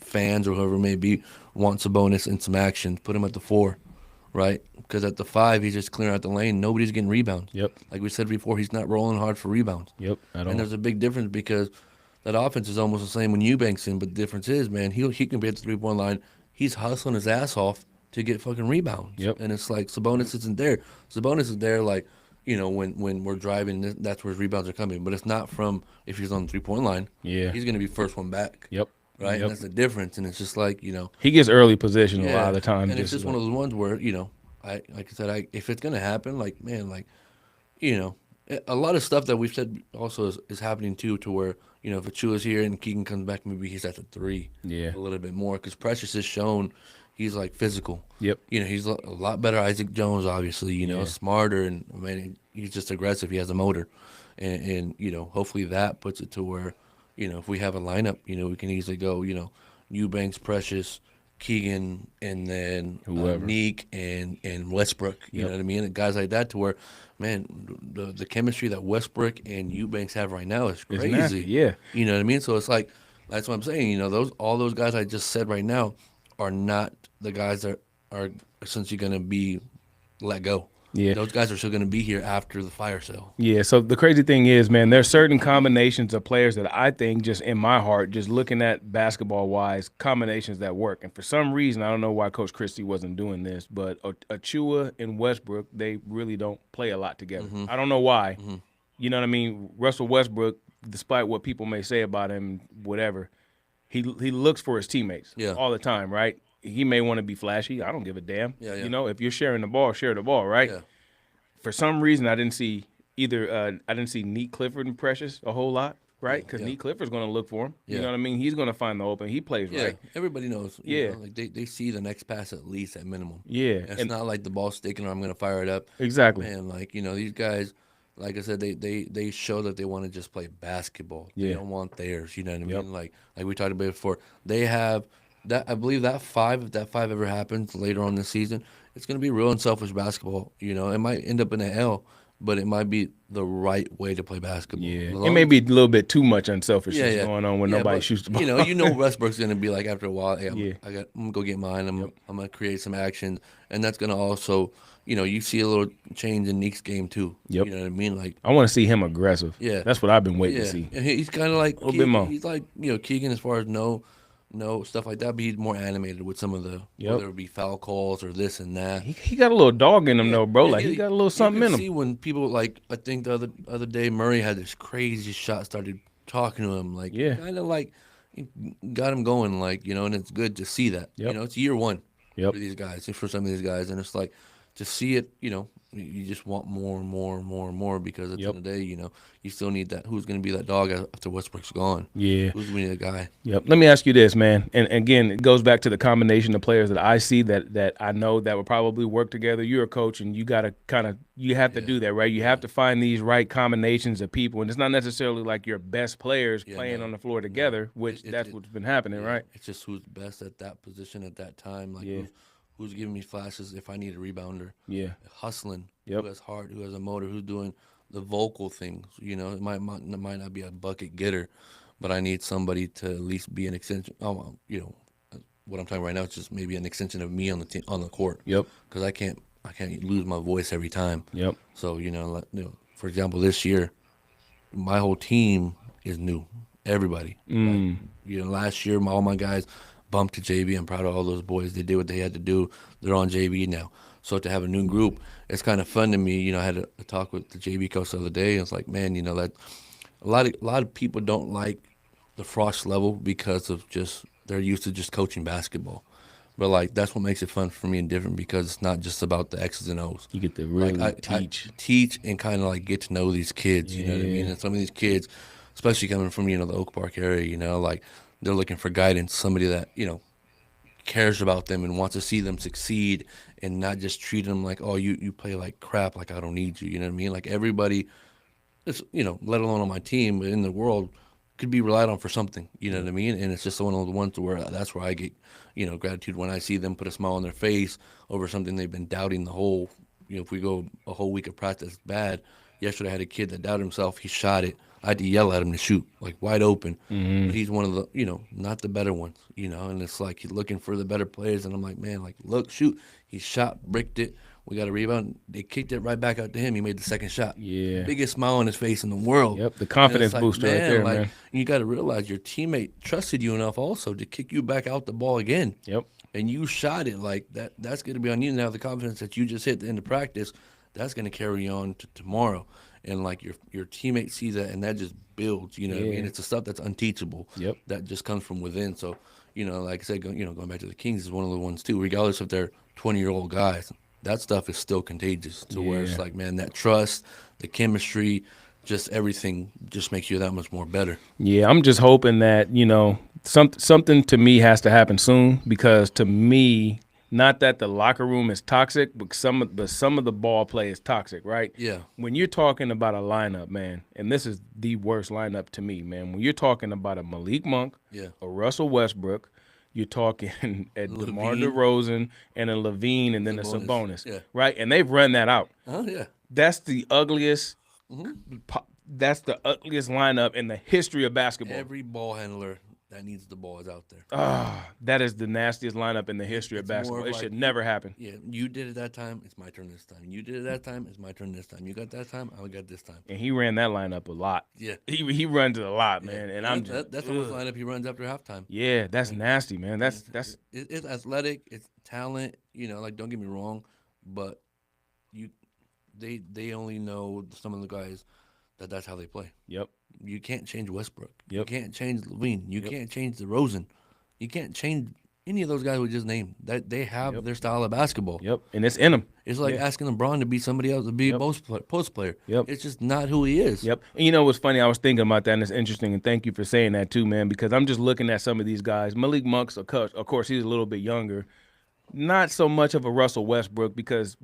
fans or whoever it may be want Sabonis in some action, put him at the 4, right? Because at the 5, he's just clearing out the lane. Nobody's getting rebounds. Yep. Like we said before, he's not rolling hard for rebounds. Yep. And there's a big difference because that offense is almost the same when Eubanks in, but the difference is, man, he can be at the 3-point line. He's hustling his ass off to get fucking rebounds. Yep. And it's like Sabonis isn't there. Sabonis is there like, when we're driving, that's where his rebounds are coming. But it's not from if he's on the 3-point line. Yeah. He's going to be first one back. Yep. Right? Yep. And that's the difference. And it's just like, he gets early position a lot of the time. And it's just one of those ones where, like I said, if it's going to happen, like, man, like, a lot of stuff that we've said also is happening too, to where, if Achua's here and Keegan comes back, maybe he's at the 3 Yeah. a little bit more because Precious has shown he's like physical. Yep. He's a lot better. Isaac Jones, obviously, smarter, and I mean, he's just aggressive. He has a motor, and hopefully that puts it to where, if we have a lineup, we can easily go, Eubanks, Precious, Keegan, and then Neek and Westbrook. You know what I mean? And guys like that, to where, man, the chemistry that Westbrook and Eubanks have right now is crazy. Yeah. You know what I mean? So it's like, that's what I'm saying. All those guys I just said right now are not the guys that are essentially going to be let go. Yeah. Those guys are still going to be here after the fire sale. Yeah, so the crazy thing is, man, there's certain combinations of players that I think, just in my heart, just looking at basketball-wise, combinations that work. And for some reason, I don't know why Coach Christie wasn't doing this, but Achua and Westbrook, they really don't play a lot together. Mm-hmm. I don't know why. Mm-hmm. You know what I mean? Russell Westbrook, despite what people may say about him, whatever, he looks for his teammates all the time, right? He may want to be flashy. I don't give a damn. Yeah. If you're sharing the ball, share the ball, right? Yeah. For some reason, I didn't see Neat Clifford and Precious a whole lot, right? Because Neat Clifford's going to look for him. You know what I mean? He's going to find the open. He plays right. Everybody knows. Like they see the next pass at least at minimum. Yeah. It's not like the ball's sticking or I'm going to fire it up. Exactly. And like, these guys, like I said, they show that they want to just play basketball. They don't want theirs. You know what I mean? Like we talked about before, they have that. I believe that 5, if that 5 ever happens later on this season, it's going to be real unselfish basketball. It might end up in an L, but it might be the right way to play basketball. Yeah, it may be a little bit too much unselfishness going on when nobody shoots the ball. Westbrook's going to be like, after a while, hey, I'm going to go get mine. I'm going to create some action, and that's going to also, you see a little change in Neek's game too. You know what I mean? Like, I want to see him aggressive. Yeah, that's what I've been waiting to see. And he's kind of like a little bit more. He's like Keegan as far as no stuff like that, but he's more animated with some of the whether it be foul calls or this and that. He got a little dog in him though, bro. Like he got a little something in him. See when people, like, I think the other day Murray had this crazy shot, started talking to him, like kind of like got him going, like, and it's good to see that. It's year 1. Yep. for these guys, for some of these guys, and it's like to see it, you just want more and more and more and more because at the Yep. end of the day, you still need that. Who's going to be that dog after Westbrook's gone? Yeah. Who's going to be the guy? Yep. Let me ask you this, man. And again, it goes back to the combination of players that I see that I know that will probably work together. You're a coach, and you got to you have to do that, right? You have to find these right combinations of people, and it's not necessarily like your best players playing on the floor together, which that's what's been happening, right? It's just who's best at that position at that time. Like Yeah. who's giving me flashes if I need a rebounder. Yeah. Hustling. Yep. Who has heart, who has a motor, who's doing the vocal things. It might not be a bucket getter, but I need somebody to at least be an extension. What I'm talking right now is just maybe an extension of me on the team, on the court. Yep. Because I can't lose my voice every time. Yep. So for example, this year, my whole team is new. Everybody. Last year, all my guys bumped to JV. I'm proud of all those boys. They did what they had to do. They're on JV now. So to have a new group, it's kind of fun to me. I had a talk with the JV coach the other day. And it's like, man, that a lot of people don't like the Frost level because of just they're used to just coaching basketball. But like that's what makes it fun for me and different because it's not just about the X's and O's. You get to really I teach and kind of like get to know these kids. You know what I mean? And some of these kids, especially coming from the Oak Park area, like they're looking for guidance, somebody that cares about them and wants to see them succeed and not just treat them like, oh, you play like crap, like I don't need you. You know what I mean? Like everybody, it's let alone on my team, but in the world, could be relied on for something. You know what I mean? And it's just one of the ones where that's where I get gratitude when I see them put a smile on their face over something they've been doubting the whole. If we go a whole week of practice bad. Yesterday I had a kid that doubted himself. He shot it. I had to yell at him to shoot, like wide open. But he's one of the, not the better ones, and it's like he's looking for the better players. And I'm like, man, like, look, shoot. He shot, bricked it. We got a rebound. They kicked it right back out to him. He made the second shot. Yeah. Biggest smile on his face in the world. Yep. The confidence like, booster right there, like, man. You got to realize your teammate trusted you enough also to kick you back out the ball again. Yep. And you shot it like that. That's going to be on you now. The confidence that you just hit the end of practice, that's going to carry on to tomorrow. And like your teammate sees that, and that just builds. You know what I mean? It's the stuff that's unteachable. Yep. That just comes from within. So like I said, going back to the Kings is one of the ones too. Regardless if they're 20-year-old guys, that stuff is still contagious. To where it's like, man, that trust, the chemistry, just everything just makes you that much more better. Yeah, I'm just hoping that something to me has to happen soon because to me. Not that the locker room is toxic, but some of the ball play is toxic, right? Yeah. When you're talking about a lineup, man, and this is the worst lineup to me, man. When you're talking about a Malik Monk, a Russell Westbrook, you're talking at DeMar DeRozan and a Levine and then a Sabonis, right? And they've run that out. Oh yeah. That's the ugliest. That's the ugliest lineup in the history of basketball. Every ball handler that needs the ball is out there. That is the nastiest lineup in the history of basketball. It should never happen. Yeah, you did it that time. It's my turn this time. You did it that time. It's my turn this time. You got that time. I got this time. And he ran that lineup a lot. Yeah, he runs it a lot, man. And I'm just that's the worst lineup he runs after halftime. Yeah, that's nasty, man. That's it's athletic. It's talent. Like don't get me wrong, but they only know some of the guys that's how they play. Yep. You can't change Westbrook. Yep. You can't change Levine. You can't change DeRozan. You can't change any of those guys we just named. That they have their style of basketball. Yep. And it's in them. It's like asking LeBron to be somebody else, to be a post player. Yep. It's just not who he is. Yep. And what's funny? I was thinking about that, and it's interesting. And thank you for saying that too, man. Because I'm just looking at some of these guys. Malik Monk's, of course, he's a little bit younger. Not so much of a Russell Westbrook because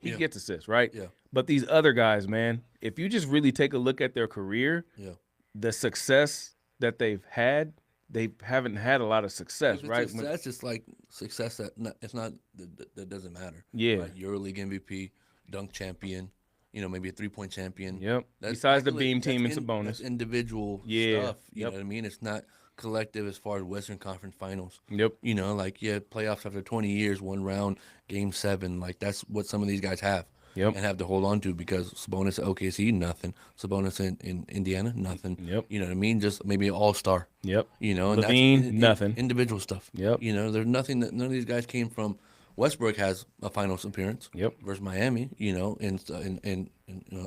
he gets assists, right? Yeah. But these other guys, man, if you just really take a look at their career, the success that they've had, they haven't had a lot of success, right? That's just like success that doesn't matter. Yeah. Right? EuroLeague MVP, dunk champion, maybe a 3-point champion. Yep. Besides the beam team and Sabonis. That's individual stuff. You know what I mean? It's not collective as far as Western Conference Finals. Yep. Playoffs after 20 years, one round, Game 7. Like that's what some of these guys have. Yep. And have to hold on to because Sabonis at OKC, nothing. Sabonis in Indiana, nothing. Yep. You know what I mean? Just maybe an all-star. Yep. And Levine, nothing. Individual stuff. Yep. There's nothing that none of these guys came from. Westbrook has a finals appearance. Yep. Versus Miami, and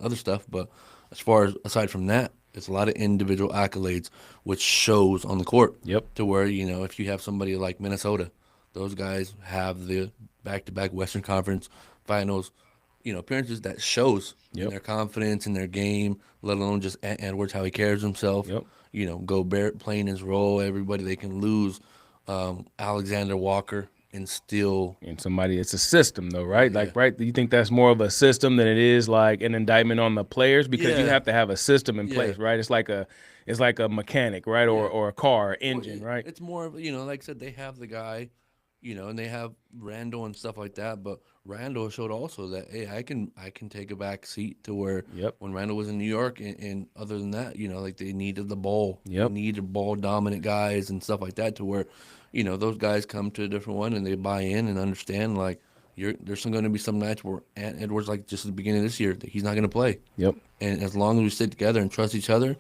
other stuff. But as far as aside from that, it's a lot of individual accolades, which shows on the court. Yep. To where if you have somebody like Minnesota, Those guys have the back-to-back Western Conference Finals, appearances that shows in Yep. their confidence in their game, let alone just Edwards how he carries himself. Yep. Gobert playing his role. Everybody they can lose. Alexander Walker and still, And somebody, it's a system though, right? yeah, Like, right? Do you think that's more of a system than it is like an indictment on the players? Because you yeah, have to have a system in yeah, place, right? It's like a mechanic, right? yeah. Or a car Well, engine, right? it's more of, like I said, they have the guy, and they have Randall and stuff like that. But Randall showed also that, hey, I can take a back seat to where Yep. when Randall was in New York, and other than that, like they needed the ball, they Yep. needed ball dominant guys and stuff like that to where, those guys come to a different one and they buy in and understand like there's going to be some nights where Ant Edwards, like just at the beginning of this year, that he's not going to play. Yep. And as long as we sit together and trust each other,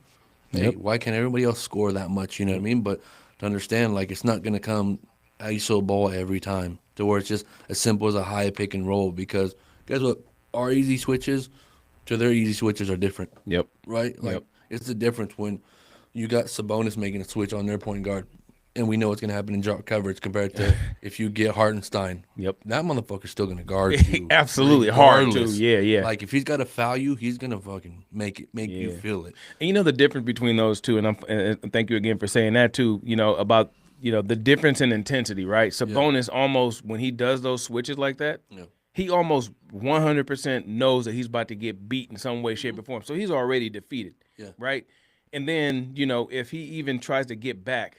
hey, Yep. why can't everybody else score that much? You know what I Yep. mean? But to understand, like, it's not going to come ISO ball every time to where it's just as simple as a high pick and roll. Because guess what? Our easy switches to their easy switches are different, Yep. right? Like, Yep. it's the difference when you got Sabonis making a switch on their point guard, and we know what's going to happen in drop coverage compared to if you get Hartenstein. Yep. That motherfucker's still going to guard you. Absolutely hard too. regardless. Yeah. Yeah. Like, if he's got to foul you, he's going to fucking make you Yeah. feel it. And you know the difference between those two, and thank you again for saying that too. About the difference in intensity, right? Sabonis almost when he does those switches like that, Yeah. he almost 100% knows that he's about to get beat in some way, shape, or form. So he's already defeated, Yeah. right? And then if he even tries to get back,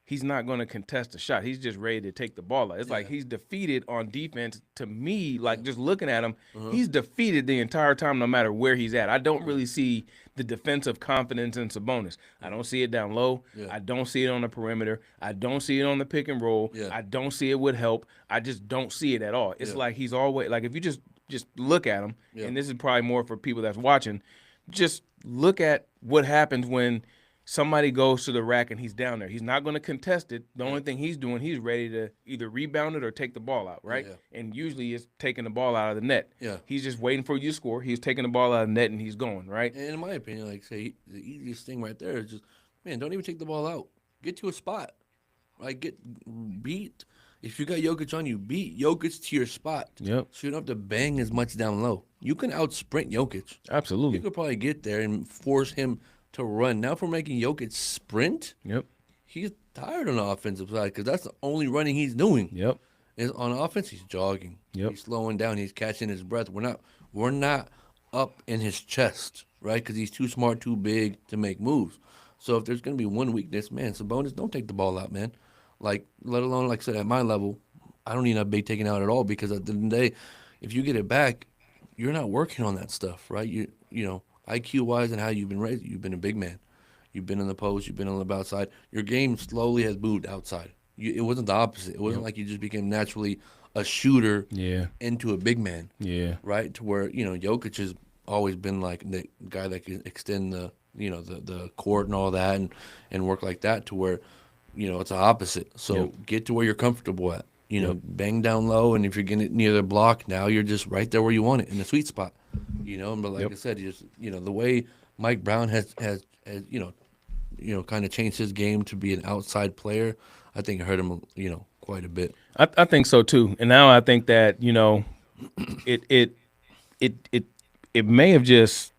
he's not going to contest the shot. He's just ready to take the ball out. It's like he's defeated on defense. To me, like just looking at him, he's defeated the entire time, no matter where he's at. I don't really see the defensive confidence in Sabonis. I don't see it down low. Yeah. I don't see it on the perimeter. I don't see it on the pick and roll. Yeah. I don't see it with help. I just don't see it at all. It's Yeah. like he's always like if you just look at him, Yeah. and this is probably more for people that's watching, just look at what happens when somebody goes to the rack and he's down there. He's not going to contest it. The only thing he's doing, he's ready to either rebound it or take the ball out, right? Yeah. And usually it's taking the ball out of the net. Yeah. He's just waiting for you to score. He's taking the ball out of the net and he's going, right? And in my opinion, like say the easiest thing right there is just, man, don't even take the ball out. Get to a spot. Right? Beat. If you got Jokic on you, beat Jokic to your spot. Yep. So you don't have to bang as much down low. You can out sprint Jokic. Absolutely. You could probably get there and force him to run. Now, if we're making Jokic sprint, Yep. he's tired on the offensive side because that's the only running he's doing. Yep. Is on offense, he's jogging. Yep. He's slowing down. He's catching his breath. We're not up in his chest, right? Because he's too smart, too big to make moves. So if there's gonna be one weakness, man, Sabonis, don't take the ball out, man. Like, let alone, like I said, at my level, I don't need a big taken out at all because at the end of the day, if you get it back, you're not working on that stuff, right? IQ wise and how you've been raised, you've been a big man. You've been in the post, you've been on the outside. Your game slowly has moved outside. It wasn't the opposite. It wasn't like you just became naturally a shooter Yeah. into a big man, Yeah. right? To where, Jokic has always been like the guy that can extend the court and all that and work like that to where, it's the opposite. So Yep. get to where you're comfortable at. Yep. Bang down low, and if you're getting near the block, now you're just right there where you want it in the sweet spot. But like Yep. I said, the way Mike Brown has kind of changed his game to be an outside player, I think it hurt him, quite a bit. I think so too. And now I think that, it it may have just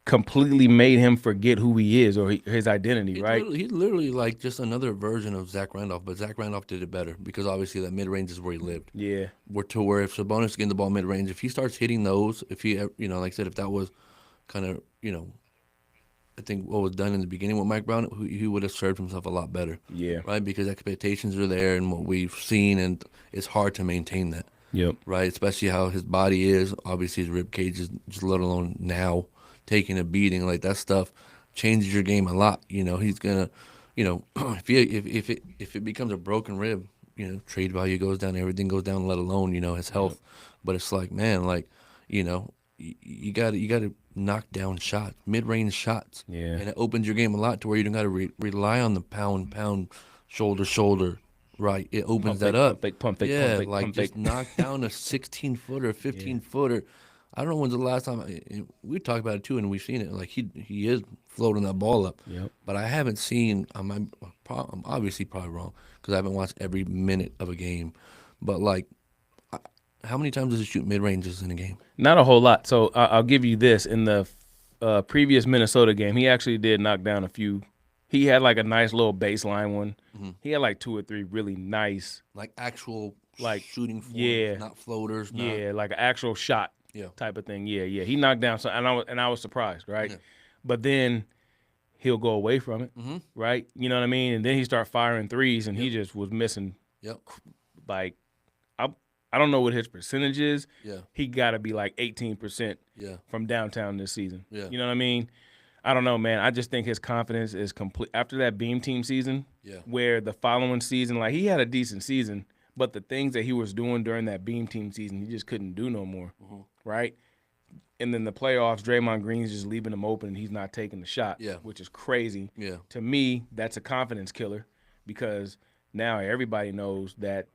completely made him forget who he is or his identity, right? He's literally like just another version of Zach Randolph, but Zach Randolph did it better because obviously that mid range is where he lived. Yeah. Where if Sabonis is getting the ball mid range, if he starts hitting those, if he, like I said, if that was kind of, I think what was done in the beginning with Mike Brown, he would have served himself a lot better. Yeah. Right? Because expectations are there and what we've seen, and it's hard to maintain that. Yep. Right? Especially how his body is. Obviously, his rib cage is just let alone now taking a beating. Like that stuff changes your game a lot. He's gonna, if it becomes a broken rib, trade value goes down, everything goes down. Let alone his health. But it's like, man, like you got to knock down shots, mid range shots. Yeah. And it opens your game a lot to where you don't got to rely on the pound, shoulder. Right, it opens that up. Pump fake, Yeah, pump fake, like pump just fake. knock down a 16-footer, 15-footer. I don't know when's the last time we talked about it too, and we've seen it. Like he is floating that ball up, Yep. but I haven't seen. I'm obviously probably wrong because I haven't watched every minute of a game. But like, how many times does he shoot mid ranges in a game? Not a whole lot. So I'll give you this. In the previous Minnesota game, he actually did knock down a few. He had like a nice little baseline one. He had like 2 or 3 really nice, Like actual like shooting forms, yeah, not floaters, not yeah, like an actual shot yeah. type of thing. Yeah, yeah. He knocked down some, and I was surprised, right? Yeah. But then he'll go away from it, Mm-hmm. right? You know what I mean? And then he start firing threes, and he just was missing Yep. like I I don't know what his percentage is. Yeah. He got to be like 18% Yeah. from downtown this season. Yeah. You know what I mean? I don't know, man. I just think his confidence is complete after that Beam Team season. Yeah. Where the following season, like he had a decent season, but the things that he was doing during that Beam Team season, he just couldn't do no more, right? And then the playoffs, Draymond Green's just leaving him open, and he's not taking the shot, Yeah. which is crazy. Yeah. To me, that's a confidence killer because now everybody knows that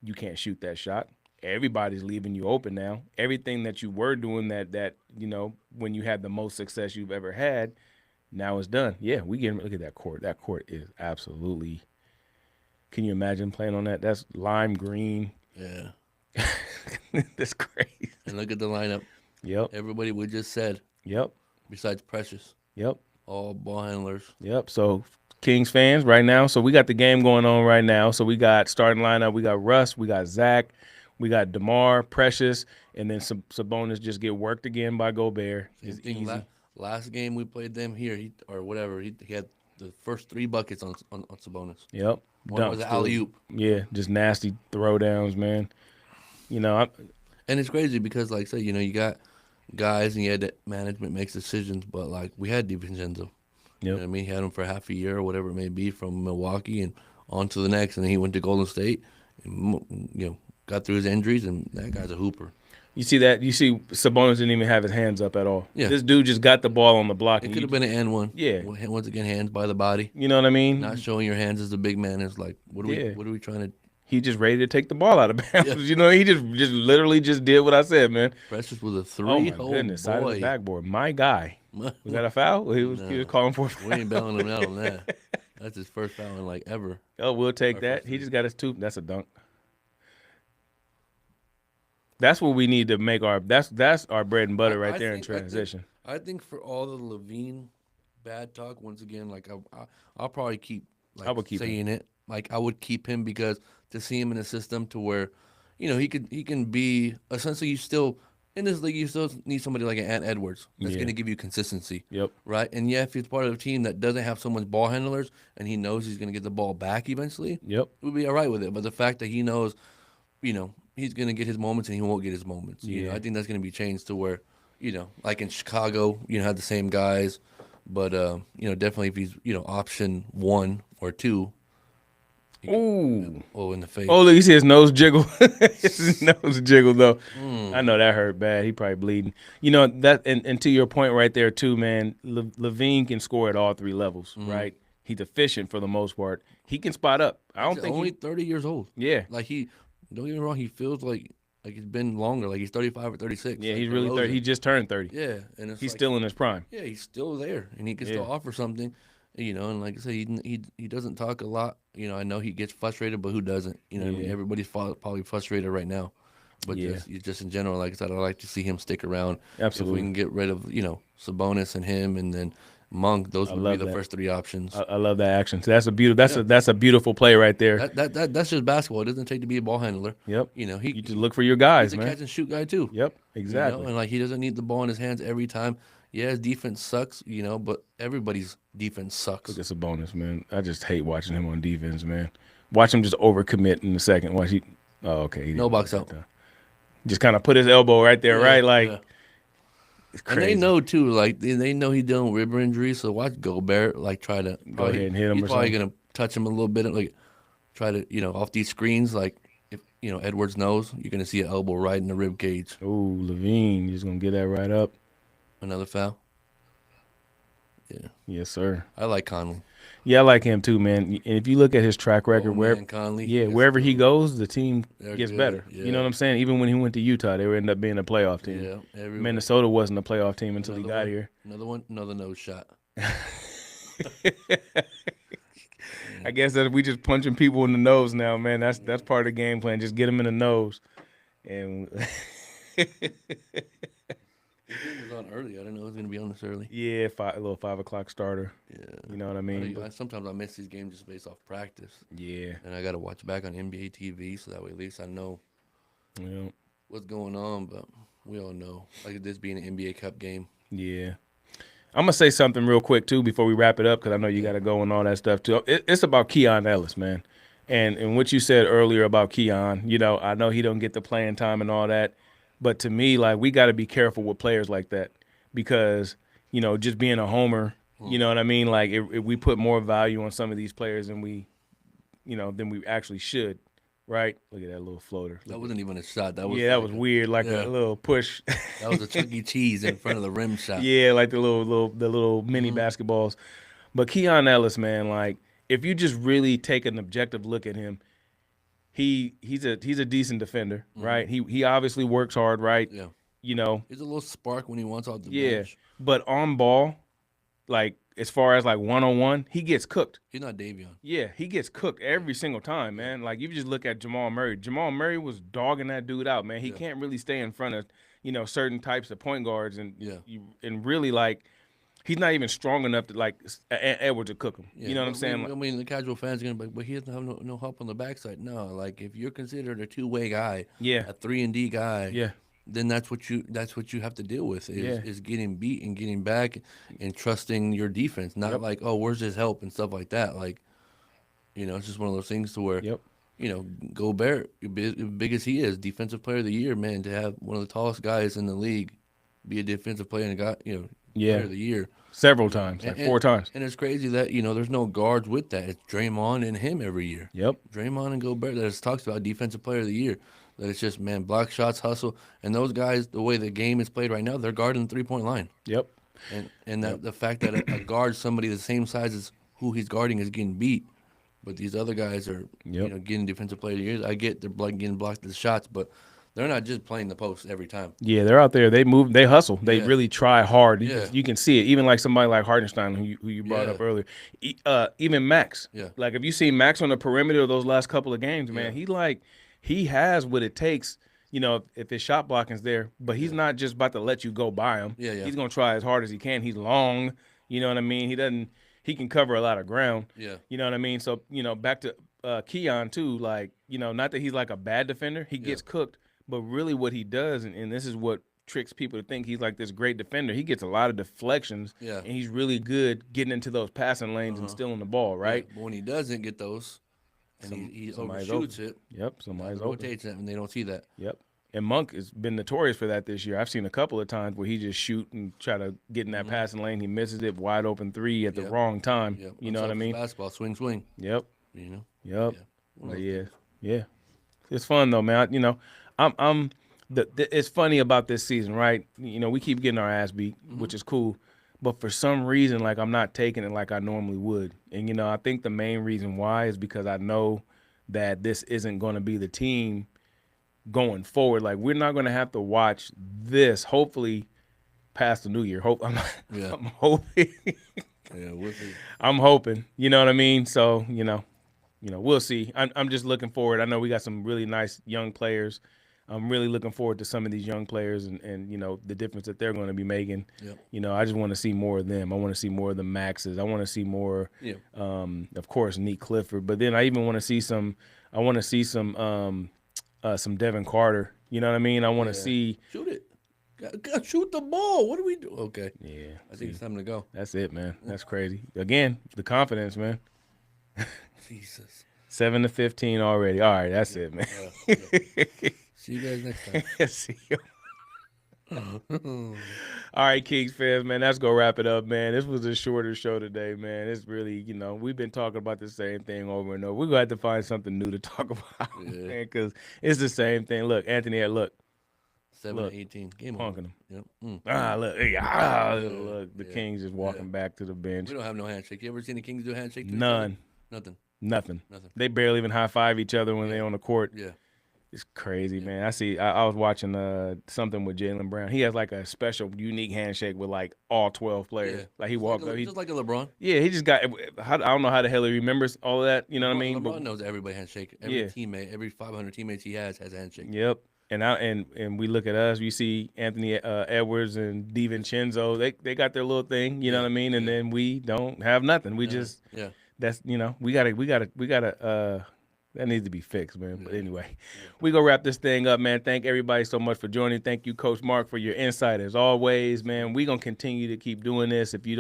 you can't shoot that shot. Everybody's leaving you open now. Everything that you were doing that you know when you had the most success you've ever had, now it's done. Yeah, we get look at that court. That court is absolutely. Can you imagine playing on that? That's lime green. Yeah. That's crazy. And look at the lineup. Yep. Everybody we just said, Yep. besides Precious, Yep. all ball handlers. Yep. So Kings fans right now. So we got the game going on right now. So we got starting lineup. We got Russ. We got Zach. We got DeMar, Precious, and then Sabonis just get worked again by Gobert. Same It's thing. easy. Last game we played them here, or whatever. He had the first 3 buckets on Sabonis. Yep. One was an alley oop. Yeah, just nasty throwdowns, man. You know, And it's crazy because, like I said, you got guys and you had that management makes decisions, but like we had DiVincenzo. You know what I mean? He had him for half a year or whatever it may be from Milwaukee and on to the next, and then he went to Golden State, and, got through his injuries, and that guy's a hooper. you see that? You see Sabonis didn't even have his hands up at all. Yeah. This dude just got the ball on the block. It could have been an and one. Yeah. Once again, hands by the body. You know what I mean? Not showing your hands as the big man is like, what are we trying to? He just ready to take the ball out of bounds. Yeah. You know, he just literally just did what I said, man. Precious with a 3. Oh my goodness, side of the backboard. My guy. Was that a foul? He was calling for a foul. We ain't bailing him out on that. That's his first foul in like ever. Oh, we'll take that. He just got his 2. That's a dunk. That's what we need to make our that's our bread and butter right there in transition. I think for all the Levine bad talk, once again, like I'll probably keep like I would keep saying it. Like I would keep him because to see him in a system to where, he can be essentially you still in this league you still need somebody like an Ant Edwards that's going to give you consistency. Yep. Right. And yeah, if he's part of a team that doesn't have so much ball handlers and he knows he's going to get the ball back eventually, Yep, we'll be all right with it. But the fact that he knows, he's going to get his moments and he won't get his moments. I think that's going to be changed to where, like in Chicago, had the same guys, but definitely if he's option 1 or 2. Ooh. Oh, in the face. Oh, look, you see his nose jiggle. His nose jiggle, though. I know that hurt bad. He probably bleeding. That, and to your point right there, too, man, Levine can score at all 3 levels, right? He's efficient for the most part. He can spot up. I don't think only 30 years old. Yeah. Like don't get me wrong, he feels like it's been longer. Like he's 35 or 36. Yeah, like he's really 30. He just turned 30. Yeah, and he's still in his prime. Yeah, he's still there, and he can still offer something. And like I said, he doesn't talk a lot. I know he gets frustrated, but who doesn't? I mean, everybody's probably frustrated right now. But just in general, like I said, I'd like to see him stick around. Absolutely. If we can get rid of Sabonis and him, and then Monk, those would be the first 3 options. I love that action. So that's a beautiful play right there. That's just basketball. It doesn't take to be a ball handler. Yep. He you just look for your guys, he's man. a catch and shoot guy too. Yep. Exactly. And like he doesn't need the ball in his hands every time. Yeah, his defense sucks, but everybody's defense sucks. Look at Sabonis, man. I just hate watching him on defense, man. Watch him just overcommit in the second. Watch he. Oh, okay. No box out. Just kind of put his elbow right there, right? Like, it's crazy. And they know too, like they know he's dealing with rib injury. So watch Gobert like try to go ahead and hit him. He's or probably something. Gonna touch him a little bit, like try to off these screens. Like if Edwards knows, you're gonna see an elbow right in the rib cage. Ooh, Levine, he's gonna get that right up. Another foul. Yeah. Yes, sir. I like Conley. Yeah, I like him too, man. And if you look at his track record, Old where man Conley. yeah, Let's wherever he go. goes, the team They're gets good. better. Yeah. You know what I'm saying? Even when he went to Utah, they would end up being a playoff team. Yeah. Everywhere. Minnesota wasn't a playoff team until he Another got one. here. Another one. Another nose shot. I guess that we just punching people in the nose now, man. That's part of the game plan. Just get them in the nose. And This game was on early. I didn't know it was gonna be on this early. yeah, a little 5 o'clock starter. Yeah. You know what I mean? But, Sometimes I miss these games just based off practice, yeah, and I got to watch back on NBA TV so that way at least I know yeah, what's going on. But we all know, like this being an NBA Cup game. yeah. I'm gonna say something real quick too before we wrap it up because I know you got to go and all that stuff too. It's about Keon Ellis, man, and what you said earlier about Keon. You know, I know he don't get the playing time and all that, but to me, like we got to be careful with players like that because you know just being a homer. You know what I mean? Like if we put more value on some of these players than we actually should, right? Look at that little floater. That wasn't even a shot. That was Yeah, that like was weird, like yeah. a little push. That was a Chuck E. Cheese in front of the rim shot. Yeah, like the little mini basketballs. But Keon Ellis, man, like if you just really take an objective look at him, he's a decent defender, right? He obviously works hard, right? Yeah. You know, He's a little spark when he wants off the yeah. bench. But on ball, like as far as like 1-on-1, he gets cooked. He's not Davion. Yeah, he gets cooked every single time, man. Like you just look at Jamal Murray. Jamal Murray was dogging that dude out, man. He Yeah. can't really stay in front of, certain types of point guards and Yeah. and really like he's not even strong enough to like Edwards to cook him. Yeah. You know what I'm saying? I mean, the casual fans are gonna be like, but he doesn't have no help on the backside. No, like if you're considered a two-way guy, Yeah. a 3-and-D guy, Yeah. then that's what you have to deal with Yeah. is getting beat and getting back and trusting your defense. Not Yep. like, oh, where's his help and stuff like that. Like, it's just one of those things to where, Yep. Gobert, big as he is, defensive player of the year, man, to have one of the tallest guys in the league be a defensive player and Yeah. player of the year. Several times, like 4 times. And it's crazy that, there's no guards with that. It's Draymond and him every year. Yep. Draymond and Gobert that talks about defensive player of the year. That it's just, man, block shots, hustle. And those guys, the way the game is played right now, they're guarding the 3-point line. Yep. And the fact that a guard, somebody the same size as who he's guarding, is getting beat. But these other guys are, Yep. getting defensive player of the year. I get they're getting blocked the shots, but they're not just playing the post every time. Yeah, they're out there. They move. They hustle. They Yeah. really try hard. Yeah. You can see it. Even like somebody like Hardenstein, who you brought Yeah. up earlier. Even Max. Yeah. Like if you see Max on the perimeter of those last couple of games, man, Yeah. he has what it takes. If his shot blocking's there, but he's not just about to let you go by him. Yeah, yeah. He's gonna try as hard as he can. He's long. You know what I mean? He can cover a lot of ground. Yeah. You know what I mean? So, back to Keon too, like, not that he's like a bad defender. He gets cooked, but really what he does, and this is what tricks people to think he's like this great defender. He gets a lot of deflections, Yeah. and he's really good getting into those passing lanes and stealing the ball, right? Yeah, but when he doesn't get those, and he somebody's overshoots it, Yep, somebody's it open. rotates it, and they don't see that. Yep. And Monk has been notorious for that this year. I've seen a couple of times where he just shoot and try to get in that passing lane. He misses it, wide open 3 at the Yep. wrong time. Yep. You know what I mean? Basketball, swing. Yep. Yep. Yep. Yeah. But yeah. It's fun though, man. It's funny about this season, right? We keep getting our ass beat, which is cool. But for some reason, like I'm not taking it like I normally would. And I think the main reason why is because I know that this isn't going to be the team going forward. Like we're not going to have to watch this. Hopefully, past the new year. I'm hoping. Yeah, we'll see. I'm hoping. You know what I mean? So we'll see. I'm just looking forward. I know we got some really nice young players. I'm really looking forward to some of these young players and the difference that they're going to be making. Yep. I just want to see more of them. I want to see more of the Maxes. I want to see more. Yeah. Of course, Neat Clifford, but then I even want to see some. I want to see some Devin Carter. You know what I mean? I want to see. Shoot it. God, shoot the ball. What do we do? Okay. Yeah. I think it's time to go. That's it, man. That's crazy. Again, the confidence, man. Jesus. 7-15 already. All right, that's it, man. Yeah. See you guys next time. See you. All right, Kings fans, man, let's go wrap it up, man. This was a shorter show today, man. It's really, we've been talking about the same thing over and over. We're going to have to find something new to talk about, man, because it's the same thing. Look, Anthony, look. 7 Look, to 18. Game punking over. them. Yep. Look, the Kings just walking back to the bench. We don't have no handshake. You ever seen the Kings do a handshake? To None. Each other? Nothing. Nothing. They barely even high five each other when Yeah. they're on the court. Yeah. It's crazy, man. I was watching something with Jaylen Brown. He has like a special, unique handshake with like all 12 players. Yeah. Like he walked up. Just like a LeBron. Yeah, he just got. I don't know how the hell he remembers all of that. You know what I mean? LeBron knows everybody handshake. Every teammate, every 500 teammates he has a handshake. Yep. And we look at us. We see Anthony Edwards and DiVincenzo. They got their little thing. You know what I mean? And then we don't have nothing. We just that's we gotta. That needs to be fixed, man. But anyway, we gonna wrap this thing up, man. Thank everybody so much for joining. Thank you, Coach Mark, for your insight as always, man. We gonna continue to keep doing this. If you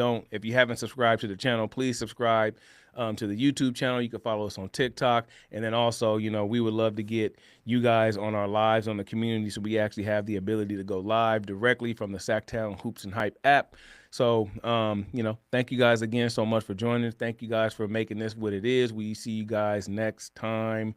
haven't subscribed to the channel, please subscribe to the YouTube channel. You can follow us on TikTok, and then also, we would love to get you guys on our lives on the community, so we actually have the ability to go live directly from the Sacktown Hoops and Hype app. So, thank you guys again so much for joining us. Thank you guys for making this what it is. We see you guys next time.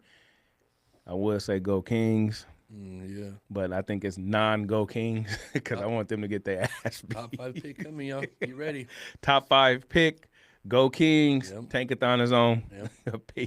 I will say go Kings. Yeah. But I think it's non-go Kings because I want them to get their ass beat. Top 5 pick coming, y'all. You ready? Top 5 pick. Go Kings. Yep. Tankathon is on. Yep. Peace.